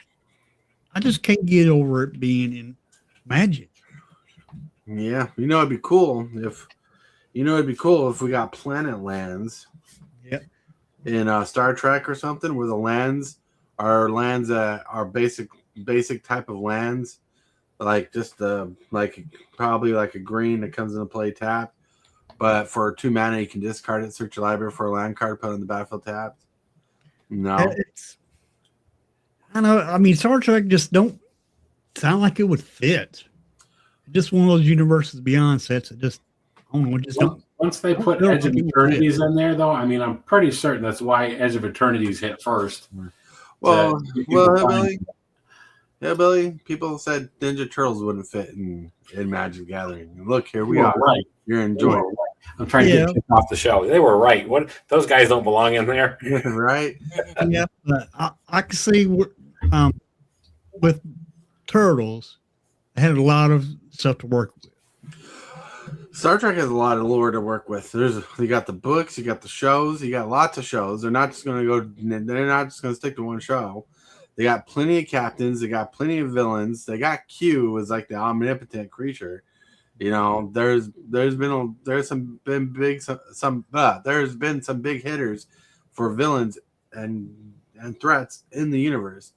I just can't get over it being in Magic. Yeah, it'd be cool if we got Planet Lands. Yep. In Star Trek or something, where the lands are lands that are basic type of lands, like just like probably like a green that comes into play tapped. But for 2 mana, you can discard it, search your library for a land card, put it on the battlefield tapped. No, It's, I know. I mean, Star Trek just don't sound like it would fit. Just one of those universes beyond sets that just, I don't know, just don't. Once they put don't Edge of think it would Eternities fit. in there, though, I mean, I'm pretty certain that's why Edge of Eternities hit first. well, to get people well, buying. Billy. People said Ninja Turtles wouldn't fit in Magic the Gathering. And look, here we You were are. right. You're enjoying it. I'm trying to Yeah. get kicked off the show. They were right. What? Those guys don't belong in there. Right? Yeah, but I can see with Turtles, they had a lot of stuff to work with. Star Trek has a lot of lore to work with. You got the books, you got the shows, you got lots of shows. They're not just going to go. They're not just going to stick to one show. They got plenty of captains. They got plenty of villains. They got Q as like the omnipotent creature. You know, there's been some big hitters for villains and threats in the universe.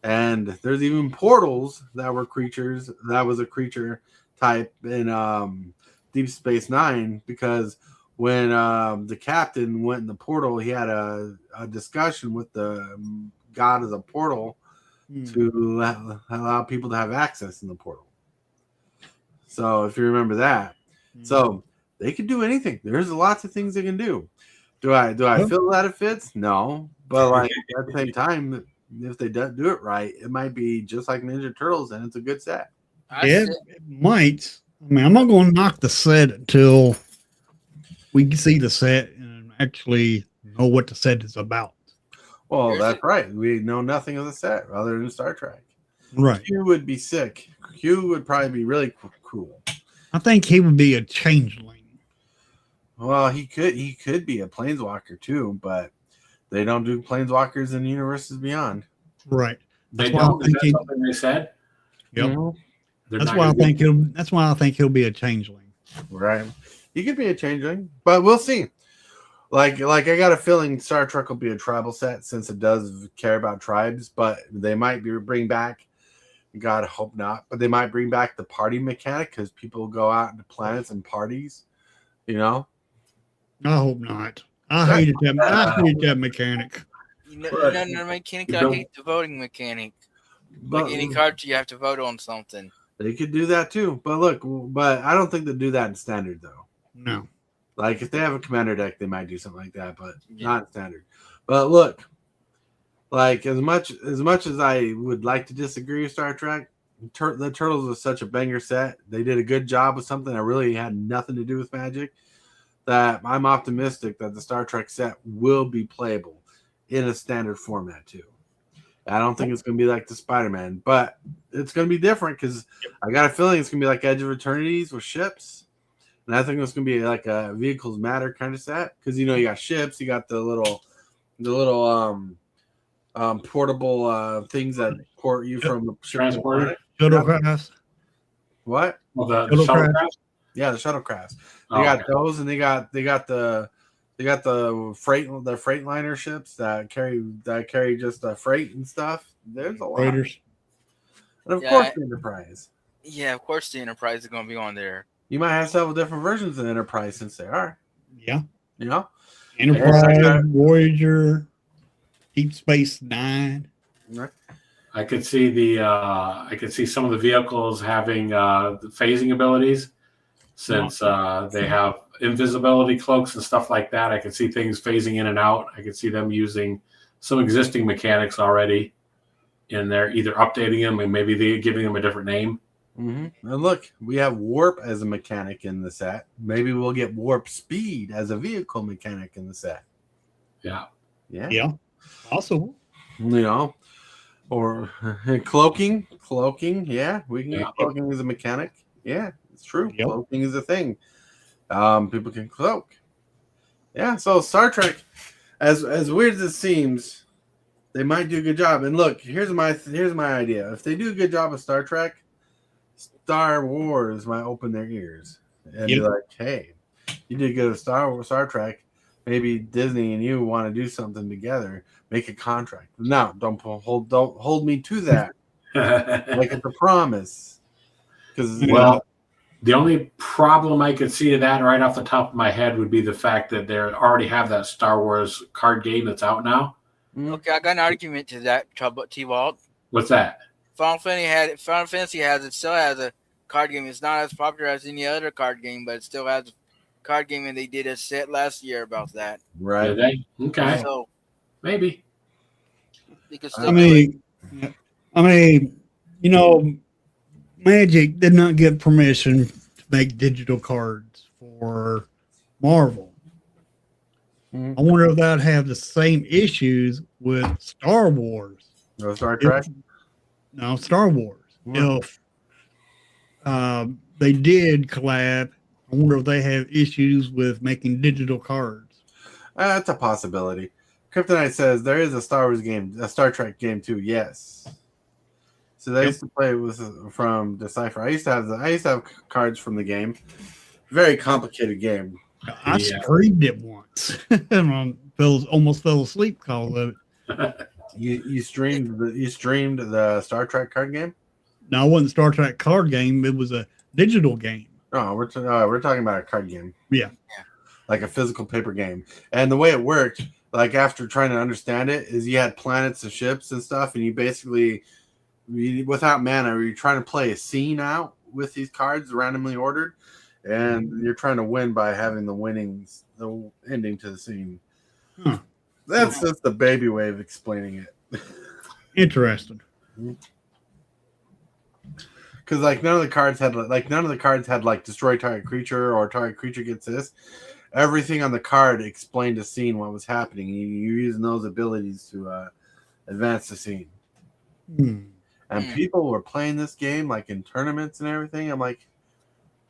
And there's even portals that were creatures. That was a creature type in Deep Space Nine, because when the captain went in the portal, he had a discussion with the god of the portal to allow people to have access in the portal. So if you remember that, so they can do anything. There's lots of things they can do. Do I feel that it fits? No, but like at the same time, if they do it right, it might be just like Ninja Turtles, and it's a good set. It might. I mean, I'm not going to knock the set until we can see the set and actually know what the set is about. Well, that's right. We know nothing of the set other than Star Trek. Right. Q would be sick. Q would probably be really cool. I think he would be a changeling. Well, he could be a planeswalker too, but they don't do planeswalkers in Universes Beyond. Right. They That's why I don't. Is think that something they said? Yep. Mhm. They're That's not why I gonna think do- he'll be a changeling. Right. He could be a changeling, but we'll see. Like I got a feeling Star Trek will be a tribal set since it does care about tribes, but they might bring back. God, I hope not, but they might bring back the party mechanic because people go out into planets and parties. You know. I hope not. I hated that mechanic. You know the mechanic. I hate the voting mechanic. But Like any card, you have to vote on something. they could do that too. But look, I don't think they do that in standard though. No. Like if they have a commander deck, they might do something like that, but not in standard. But look, like as much as I would like to disagree with Star Trek, the Turtles was such a banger set. They did a good job with something that really had nothing to do with Magic. That I'm optimistic that the Star Trek set will be playable in a standard format too. I don't think it's going to be like the Spider-Man, but it's going to be different because I got a feeling it's going to be like Edge of Eternities with ships. And I think it's going to be like a Vehicles Matter kind of set because, you know, you got ships, you got the little portable things that port you from the Transporter? Shuttlecraft. What? Well, the Shuttlecraft. shuttlecraft? Yeah, the shuttlecrafts. They Oh, got okay. those, and they got the Freightliner ships that carry just freight and stuff. There's a lot, Raiders. and of Yeah, course the Enterprise. Yeah, of course the Enterprise is going to be on there. You might have several different versions of Enterprise since they are. Yeah. You know, Enterprise, Voyager, Deep Space Nine. I could see some of the vehicles having the phasing abilities, since they have invisibility cloaks and stuff like that. I could see things phasing in and out. I could see them using some existing mechanics already in there, either updating them and maybe giving them a different name. Mm-hmm. And look, we have warp as a mechanic in the set. Maybe we'll get warp speed as a vehicle mechanic in the set. Yeah. Yeah. Also, You know, or cloaking. Yeah, we can Yeah. get cloaking as a mechanic. Yeah, it's true. Yep. Cloaking is a thing. People can cloak. Yeah, so Star Trek, as weird as it seems, they might do a good job. And look, here's my idea. If they do a good job of Star Trek, Star Wars might open their ears and be Yep. like, "Hey, you did good at Star Trek. maybe Disney and you want to do something together, make a contract. No, don't hold me to that. Like it's a promise. Because well, the only problem I could see to that right off the top of my head would be the fact that they already have that Star Wars card game that's out now. Okay, I got an argument to that, T-Walt. What's that? Final Fantasy still has a card game. It's not as popular as any other card game, but it still has a card game, and they did a set last year about that. right. Did they? Okay. So Maybe. they could still I mean, you know, Magic did not get permission to make digital cards for Marvel. I wonder if that'd have the same issues with Star Wars. No Star Trek? No, Star Wars. If they did collab, I wonder if they have issues with making digital cards. That's a possibility. Kryptonite says there is a Star Wars game, a Star Trek game too. Yes. So they used to play with from Decipher. I used to have cards from the game. Very complicated game. I streamed it once. Almost fell asleep because of it. You streamed the Star Trek card game? No, it wasn't a Star Trek card game. It was a digital game. Oh, we're talking about a card game. Yeah. Like a physical paper game. And the way it worked, like after trying to understand it, is you had planets and ships and stuff, and you basically, without mana, you're trying to play a scene out with these cards randomly ordered, and you're trying to win by having the ending to the scene. That's the baby way of explaining it. Interesting. Because none of the cards had destroy target creature or target creature gets this. Everything on the card explained a scene, what was happening. You're using those abilities to advance the scene. And people were playing this game like in tournaments and everything. I'm like,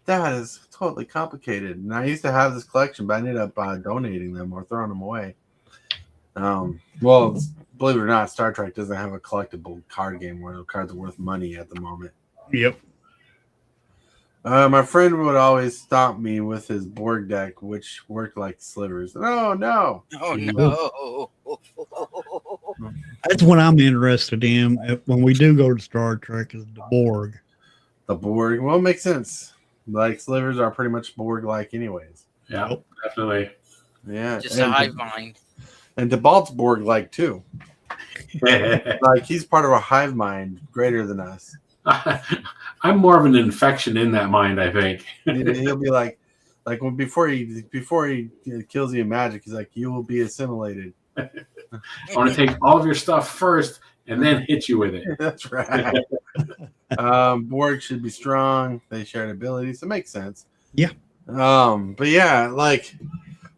that is totally complicated. And I used to have this collection, but I ended up donating them or throwing them away. Well, believe it or not, Star Trek doesn't have a collectible card game where the cards are worth money at the moment. Yep. My friend would always stomp me with his Borg deck, which worked like slivers. Oh no! Oh no! That's what I'm interested in when we do go to Star Trek is the Borg. The Borg. Well, it makes sense. Like slivers are pretty much Borg-like, anyways. Yeah, definitely. Yeah, Just a hive mind. And DeBalt's Borg-like too. Like he's part of a hive mind greater than us. I'm more of an infection in that mind, I think. He'll be like when before he kills you in Magic, he's like, you will be assimilated. I want to take all of your stuff first and then hit you with it. That's right. Borg should be strong. They share abilities. It makes sense. Yeah. But yeah,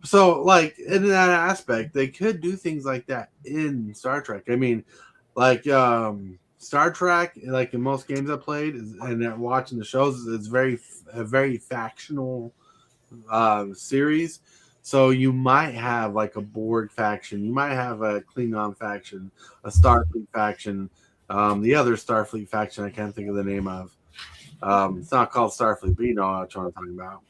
so in that aspect, they could do things like that in Star Trek. I mean, Star Trek, like in most games I played and watching the shows, it's a very factional series. So you might have like a Borg faction, you might have a Klingon faction, a Starfleet faction, the other Starfleet faction I can't think of the name of. It's not called Starfleet, but you know what I'm talking about.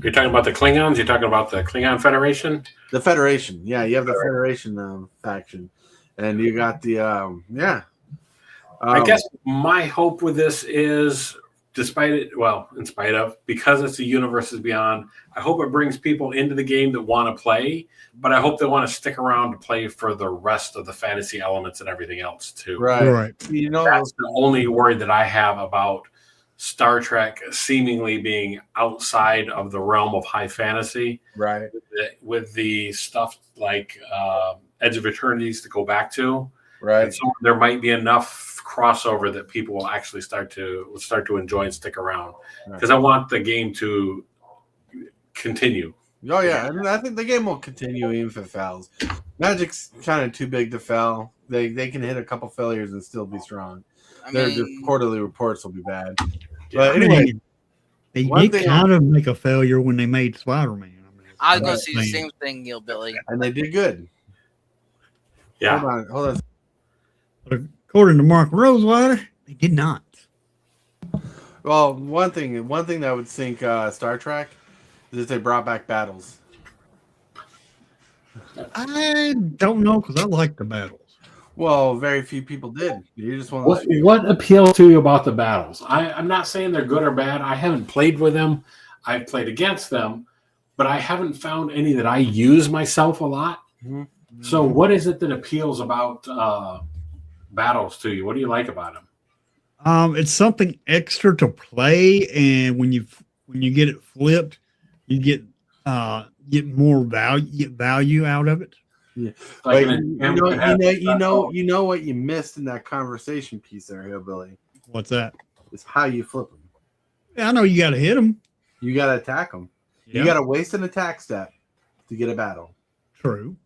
You're talking about the Klingons? You're talking about the Klingon Federation? The Federation, yeah, you have the Federation faction, and you got the I guess my hope with this is, in spite of, because it's the Universes Beyond, I hope it brings people into the game that want to play, but I hope they want to stick around to play for the rest of the fantasy elements and everything else too. Right. You know, that's the only worry that I have about Star Trek seemingly being outside of the realm of high fantasy. Right. With the stuff like Edge of Eternities to go back to. Right. And so there might be enough crossover that people will actually start to enjoy and stick around, because I want the game to continue. Oh yeah, I mean, I think the game will continue even if it fails. Magic's kind of too big to fail. They can hit a couple failures and still be strong. Their quarterly reports will be bad. But anyway, they did kind of make a failure when they made Spider-Man. I was going to say the same thing, Neil Billy. And they did good. Yeah. Hold on. But according to Mark Rosewater, they did not. Well, one thing that would sink Star Trek is if they brought back battles. I don't know because I like the battles. Well, very few people did. You just want What appeals to you about the battles? I'm not saying they're good or bad. I haven't played with them. I've played against them, but I haven't found any that I use myself a lot. Mm-hmm. So, what is it that appeals about battles to you? What do you like about them? It's something extra to play, and when you get it flipped, you get more value out of it. Yeah, Like but you know what you missed in that conversation piece there, Hillbilly. What's that? Is how you flip them. Yeah, I know you got to hit them. You got to attack them. You got to waste an attack step to get a battle. True.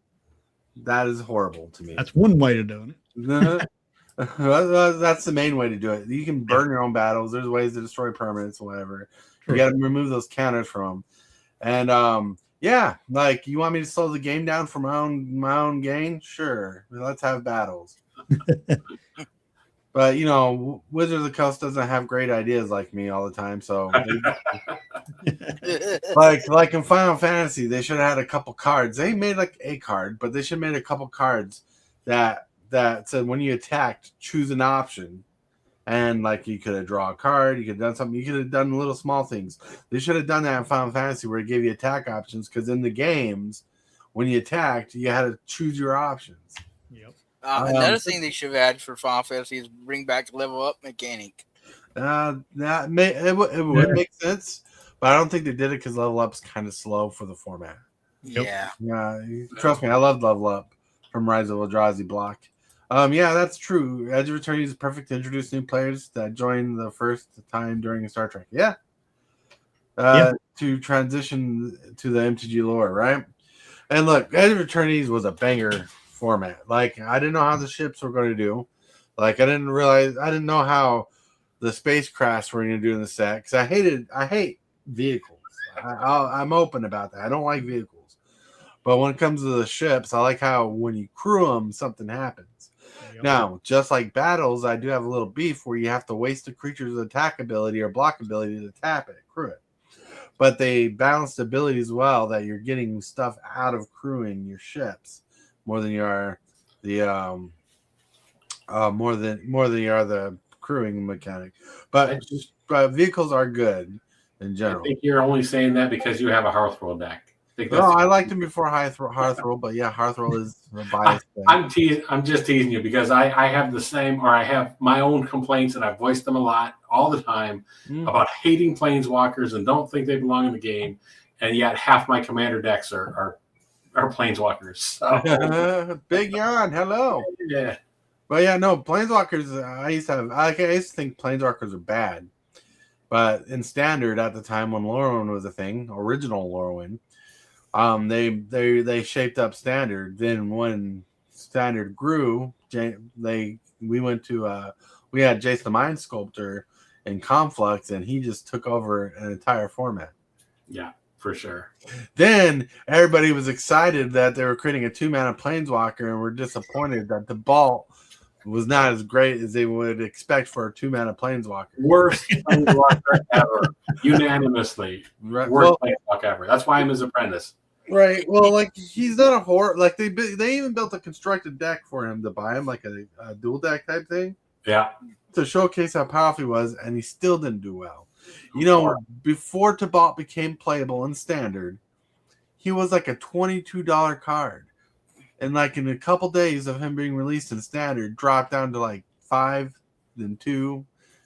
That is horrible to me. That's one way to do it. That's the main way to do it. You can burn your own battles. There's ways to destroy permanents, whatever. True. You got to remove those counters from them. And yeah, like you want me to slow the game down for my own gain? Sure, let's have battles. But you know, Wizards of the Coast doesn't have great ideas like me all the time. So, like in Final Fantasy, they should have had a couple cards. They made like a card, but they should have made a couple cards that said when you attacked, choose an option. And like you could have drawn a card, you could have done something, you could have done little small things. They should have done that in Final Fantasy where it gave you attack options, because in the games, when you attacked, you had to choose your options. Yep. Another thing they should have had for Final Fantasy is bring back the level up mechanic. It would make sense, but I don't think they did it because level up's kind of slow for the format. Yeah. Yeah, trust me, I love level up from Rise of Eldrazi block. Yeah, that's true. Edge of Eternity is perfect to introduce new players that join the first time during Star Trek. Yeah. To transition to the MTG lore, right? And look, Edge of Eternity was a banger format. Like, I didn't know how the ships were going to do. Like, I didn't know how the spacecrafts were going to do in the set, because I hate vehicles. I'm open about that. I don't like vehicles. But when it comes to the ships, I like how when you crew them, something happens. Now, just like battles, I do have a little beef where you have to waste the creature's attack ability or block ability to tap it, crew it. But they balanced abilities well, that you're getting stuff out of crewing your ships more than you are the more than you are the crewing mechanic. But vehicles are good in general. I think you're only saying that because you have a Hearthworld deck. I liked him before Hearthworld, but yeah, Hearthworld is a biased thing. I'm just teasing you because I have the same, or I have my own complaints, and I've voiced them a lot all the time about hating planeswalkers and don't think they belong in the game, and yet half my commander decks are planeswalkers. So. Big yawn, hello. Yeah. But yeah, no, planeswalkers. I used to think planeswalkers are bad, but in Standard at the time when Lorwyn was a thing, original Lorwyn. They shaped up Standard. Then when Standard grew, we had Jason the Mind Sculptor in Conflux, and he just took over an entire format. Yeah, for sure. Then everybody was excited that they were creating a 2-mana Planeswalker, and were disappointed that the Vault was not as great as they would expect for a 2-mana Planeswalker. Worst Planeswalker ever, unanimously. Right. Worst Planeswalker ever. That's why I'm his apprentice. Right. Well, like he's not a horror. Like they even built a constructed deck for him to buy him, like a dual deck type thing. Yeah. To showcase how powerful he was, and he still didn't do well. You know, before Tibalt became playable in Standard, he was like a $22 card, and like in a couple days of him being released in Standard, dropped down to like 5, then 2.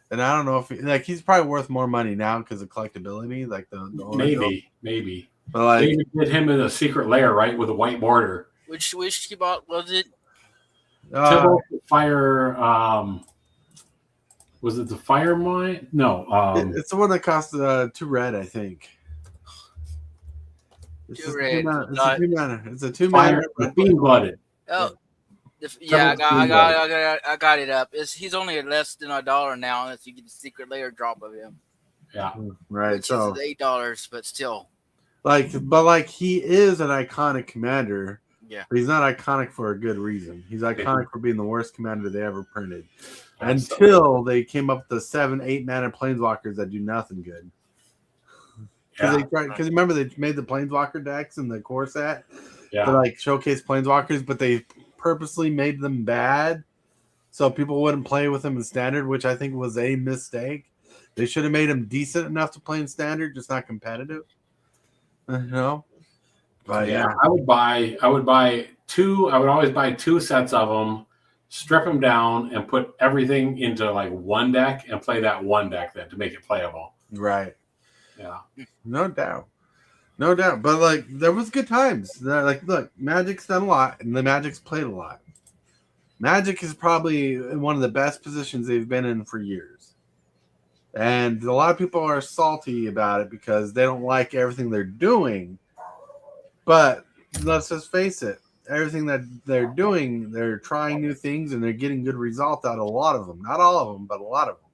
And I don't know if he's probably worth more money now because of collectability, like the maybe. But like, they even did him in a secret lair, right, with a white border. Which Tibalt was it? Tibalt Fire. Was it the Fire Mine? No. It's the one that cost 2 red, I think. It's a 2-mana. It's a 2-mana. Being blooded. Oh, yeah, I got it up. He's only less than $1 now, unless you get the secret layer drop of him. Yeah, right. Which so is $8, but still. But he is an iconic commander. Yeah. But he's not iconic for a good reason. He's iconic for being the worst commander they ever printed. Until they came up with the 7-8 mana planeswalkers that do nothing good. Because remember they made the planeswalker decks in the core set, to like showcase planeswalkers, but they purposely made them bad so people wouldn't play with them in standard, which I think was a mistake. They should have made them decent enough to play in standard, just not competitive. You know? But yeah. I would buy two. I would always buy 2 sets of them, strip them down, and put everything into like one deck and play that one deck then to make it playable. Right. Yeah. No doubt. No doubt. But like there was good times. Like look, Magic's done a lot and the Magic's played a lot. Magic is probably in one of the best positions they've been in for years. And a lot of people are salty about it because they don't like everything they're doing. But let's just face it, everything that they're doing, they're trying new things and they're getting good results out of a lot of them. Not all of them, but a lot of them.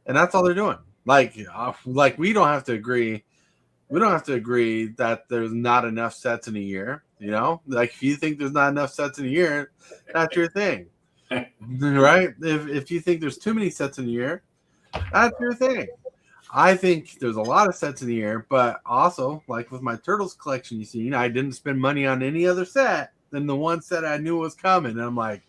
And that's all they're doing. Like we don't have to agree. We don't have to agree that there's not enough sets in a year. You know, like if you think there's not enough sets in a year, that's your thing, right? If you think there's too many sets in a year, that's your thing. I think there's a lot of sets in the year, but also, like with my Turtles collection, you see, I didn't spend money on any other set than the one set I knew was coming. And I'm like,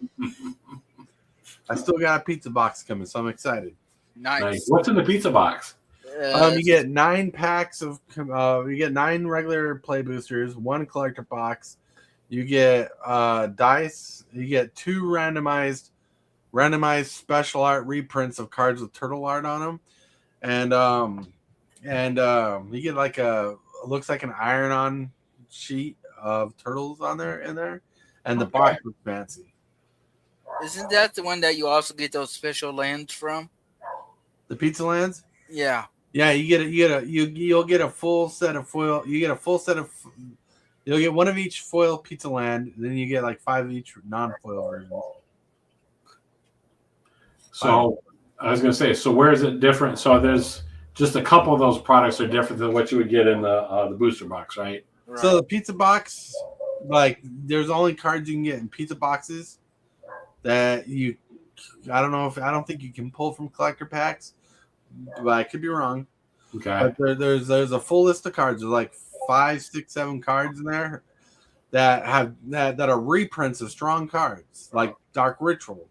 I still got a pizza box coming, so I'm excited. Nice. What's in the pizza box? You get 9 packs of, you get 9 regular play boosters, 1 collector box. You get dice. You get 2 randomized special art reprints of cards with turtle art on them. And you get like looks like an iron-on sheet of turtles in there, and the box looks fancy. Isn't that the one that you also get those special lands from? The pizza lands? Yeah. Yeah, you'll get a full set of foil. You'll get one of each foil pizza land, and then you get like 5 of each non-foil versions. So I was going to say, so where is it different? So there's just a couple of those products are different than what you would get in the booster box, right? So the pizza box, like there's only cards you can get in pizza boxes that I don't think you can pull from collector packs, but I could be wrong. Okay. But there's a full list of cards. There's like 5, 6, 7 cards in there that are reprints of strong cards, like Dark Ritual,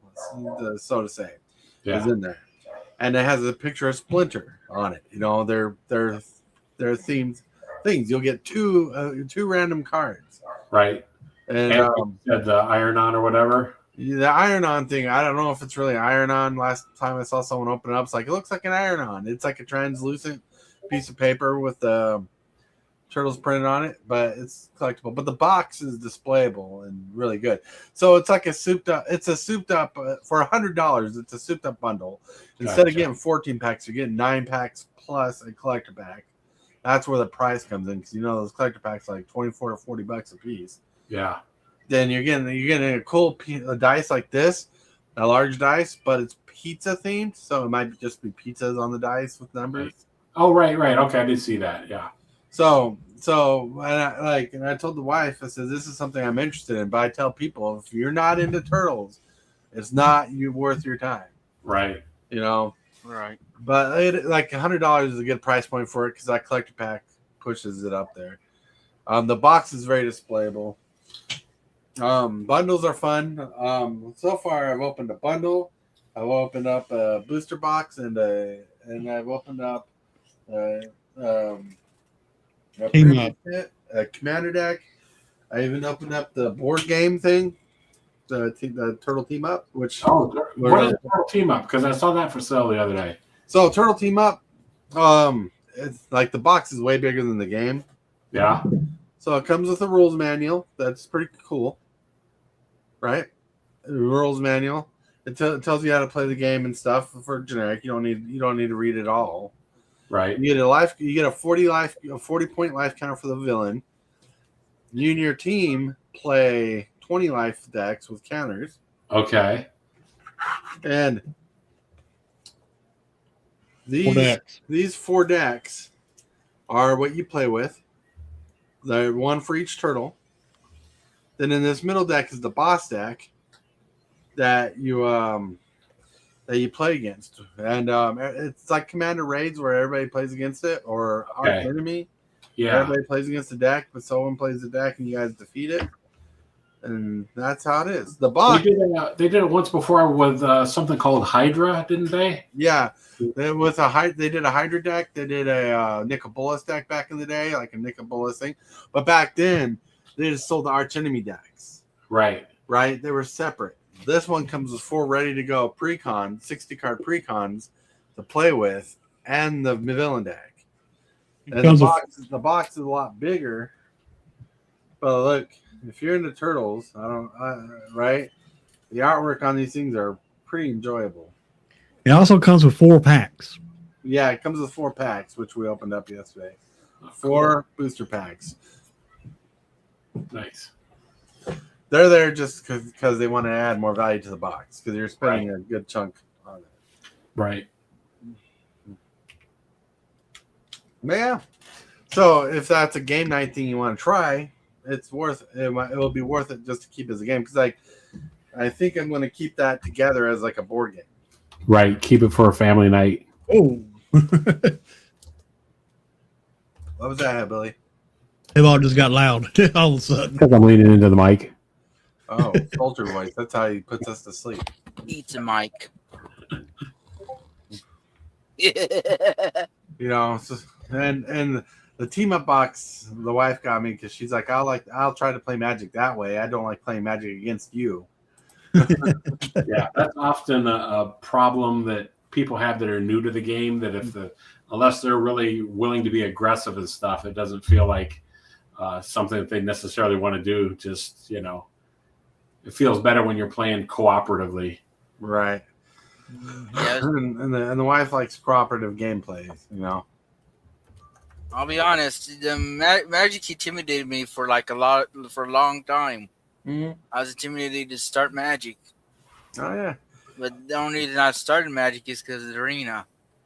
so to say. Is in there, and it has a picture of Splinter on it. You know, they're themed things. You'll get two random cards, right? And the iron-on or whatever. The iron-on thing, I don't know if it's really iron-on. Last time I saw someone open it up, it's like it looks like an iron-on. It's like a translucent piece of paper with the turtles printed on it, but it's collectible. But the box is displayable and really good. So it's like a souped up for $100. It's a souped up bundle. Instead of getting 14 packs, you're getting 9 packs plus a collector pack. That's where the price comes in, because those collector packs are like $24 to $40 a piece. Yeah. Then you're getting a cool dice like this, a large dice, but it's pizza themed, so it might just be pizzas on the dice with numbers. Oh, right. Okay, I did see that. Yeah. So and I told the wife, I said, this is something I'm interested in, but I tell people, if you're not into turtles, it's not worth your time. Right. Right. But like $100 is a good price point for it, because that collector pack pushes it up there. The box is very displayable. Bundles are fun. So far I've opened a bundle. I've opened up a booster box and I've opened up a commander deck. I even opened up the board game thing, the Turtle Team Up. What is Turtle Team Up? Because I saw that for sale the other day. So Turtle Team Up, it's like the box is way bigger than the game. Yeah. So it comes with a rules manual. That's pretty cool, right? The rules manual. It tells you how to play the game and stuff for generic. You don't need to read it all. Right. You get a 40 point life counter for the villain. You and your team play 20 life decks with counters. Okay. And these 4 decks are what you play with. They're 1 for each turtle. Then in this middle deck is the boss deck that you play against, and it's like Commander Raids where everybody plays against it, or Arch Enemy. Yeah. Everybody plays against the deck, but someone plays the deck and you guys defeat it. And that's how it is. The box. They did it once before with something called Hydra, didn't they? Yeah. It was they did a Hydra deck. They did a Nicobolas deck back in the day, like a Nicobolas thing. But back then, they just sold the Arch Enemy decks. Right. Right? They were separate. This one comes with 4 ready-to-go precon, 60-card precons to play with, and the villain deck. And the box is a lot bigger. But look, if you're into turtles, right? The artwork on these things are pretty enjoyable. It also comes with 4 packs. Yeah, it comes with 4 packs, which we opened up yesterday. 4 booster packs. Nice. They're there just because they want to add more value to the box because you're spending a good chunk on it. Right. But yeah. So if that's a game night thing you want to try, it's worth it. It will be worth it just to keep as a game because I think I'm going to keep that together as like a board game. Right. Keep it for a family night. Oh. What was that, Billy? It all just got loud all of a sudden. Because I'm leaning into the mic. Oh, soldier voice. That's how he puts us to sleep. Eats a mic. You know, and the team up box, the wife got me because she's like, I'll try to play Magic that way. I don't like playing Magic against you. Yeah, that's often a problem that people have that are new to the game. That unless they're really willing to be aggressive and stuff, it doesn't feel like something that they necessarily want to do. Just it feels better when you're playing cooperatively. Right. Yeah. And the wife likes cooperative gameplay, I'll be honest. The Magic intimidated me for a long time. Mm-hmm. I was intimidated to start Magic. Oh yeah. But the only reason I started Magic is because of the arena.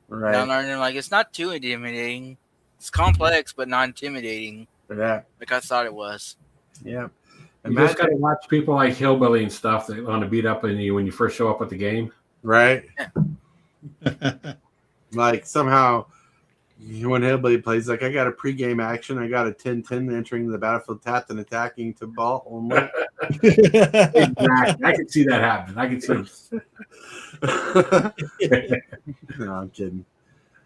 Right. And I'm learning it's not too intimidating. It's complex, but not intimidating. Yeah. Like I thought it was. Yeah. You just got to watch people like Hillbilly and stuff that want to beat up on you when you first show up at the game. Right. Like somehow when Hillbilly plays, like I got a pregame action, I got a 10-10 entering the battlefield tapped and attacking to ball only. Exactly. I can see that happening. I can see it. No, I'm kidding.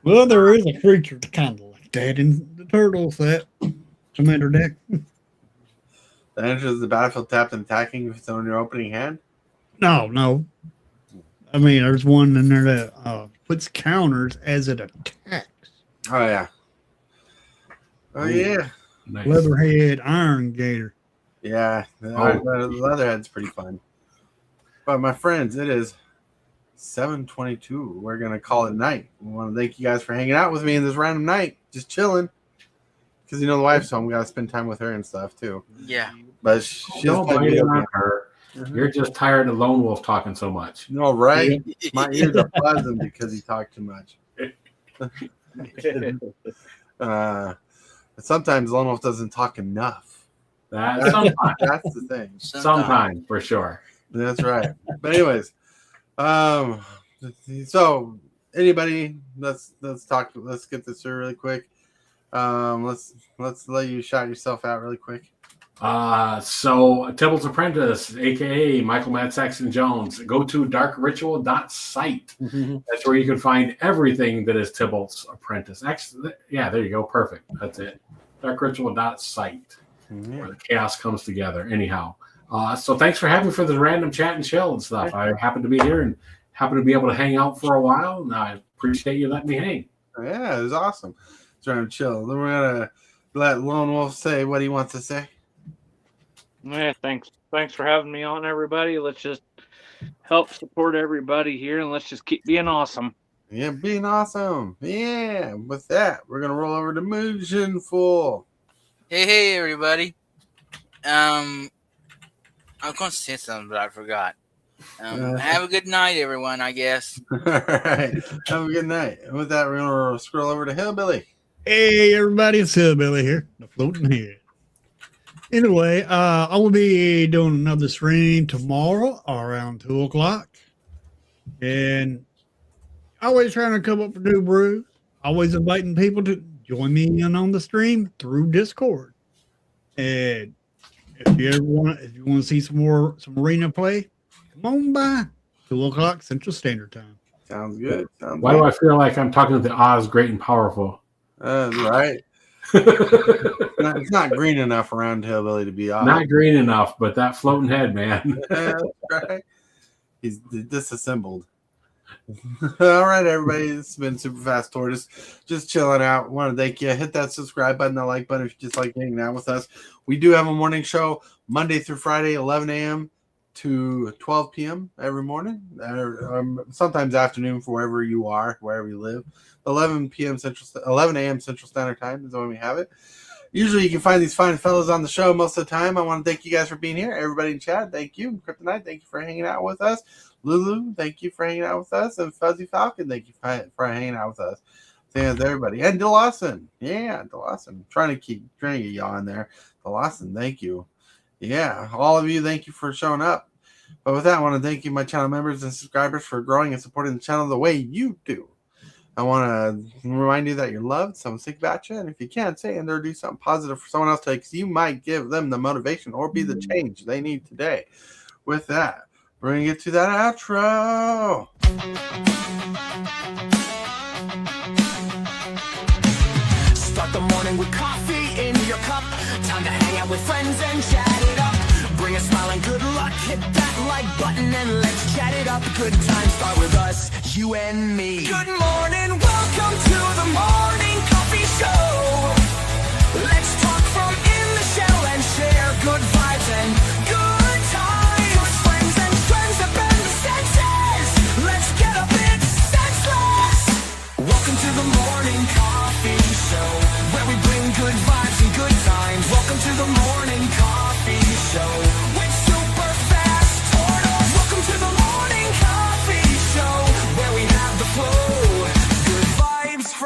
Well, there is a creature kind of like that in the turtle set. Commander deck. That enters the battlefield tapped and attacking if it's on your opening hand? No. I mean, there's one in there that puts counters as it attacks. Oh, yeah. Oh, yeah. Nice. Leatherhead Iron Gator. Yeah. The Leatherhead's pretty fun. But, my friends, it is 7:22. We're going to call it night. I want to thank you guys for hanging out with me in this random night. Just chilling. Because, the wife's home. We got to spend time with her and stuff, too. Yeah. But she's Don't blame it on her. You're just tired of Lone Wolf talking so much. No, right? My ears are buzzing because he talked too much. Sometimes Lone Wolf doesn't talk enough. That's the thing. Sometimes, for sure. That's right. But anyways, so anybody, let's talk. Let's get this through really quick. Let's let you shout yourself out really quick. So Tibble's Apprentice, aka Michael Matt Saxon Jones, go to darkritual.site. That's where you can find everything that is Tibble's Apprentice. Actually, yeah, there you go. Perfect. That's it. Darkritual.site, where the chaos comes together. Anyhow, so thanks for having me for the random chat and chill and stuff. I happen to be here and happen to be able to hang out for a while, and I appreciate you letting me hang. Yeah, it was awesome. It's random chill. Then we're gonna let Lone Wolf say what he wants to say. Yeah, thanks for having me on, everybody. Let's just help support everybody here, and let's just keep being awesome. Yeah, being awesome. Yeah. With that, we're gonna roll over to Moonful. Hey, everybody. I was going to say something, but I forgot. Have a good night, everyone, I guess. All right. Have a good night. And with that, we're gonna scroll over to Hillbilly. Hey, everybody, it's Hillbilly here, the floating head. Anyway, I will be doing another stream tomorrow around 2 o'clock. And always trying to come up with new brews. Always inviting people to join me in on the stream through Discord. And if you want to see some arena play, come on by 2:00 Central Standard Time. Sounds good. Why do I feel like I'm talking to the Oz Great and Powerful? Right. It's not green enough around Hillbilly to be Oz. Not green enough, but that floating head, man. That's right. He's disassembled. All right, everybody. It's been Super Fast Tortoise. Just chilling out. Want to thank you. Hit that subscribe button, the like button if you just like hanging out with us. We do have a morning show Monday through Friday, 11 a.m. to 12 p.m. every morning. Sometimes afternoon for wherever you are, wherever you live. 11 a.m. Central Standard Time is when we have it. Usually you can find these fine fellas on the show most of the time. I want to thank you guys for being here. Everybody in chat, thank you. Kryptonite, thank you for hanging out with us. Lulu, thank you for hanging out with us. And Fuzzy Falcon, thank you for hanging out with us. Thanks everybody. And DeLawson. Yeah, DeLawson. Trying to get y'all in there. DeLawson, thank you. Yeah, all of you, thank you for showing up. But with that, I want to thank you, my channel members and subscribers, for growing and supporting the channel the way you do. I want to remind you that you're loved. Someone's thinking about you. And if you can't say and or do something positive for someone else today, because you might give them the motivation or be the change they need today. With that, bring it to that outro. Start the morning with coffee in your cup. Time to hang out with friends and chat it up. Bring a smile and good luck. Hit that like button and let's chat it up. Good times start with us, you and me. Good morning, welcome to the Morning Coffee Show.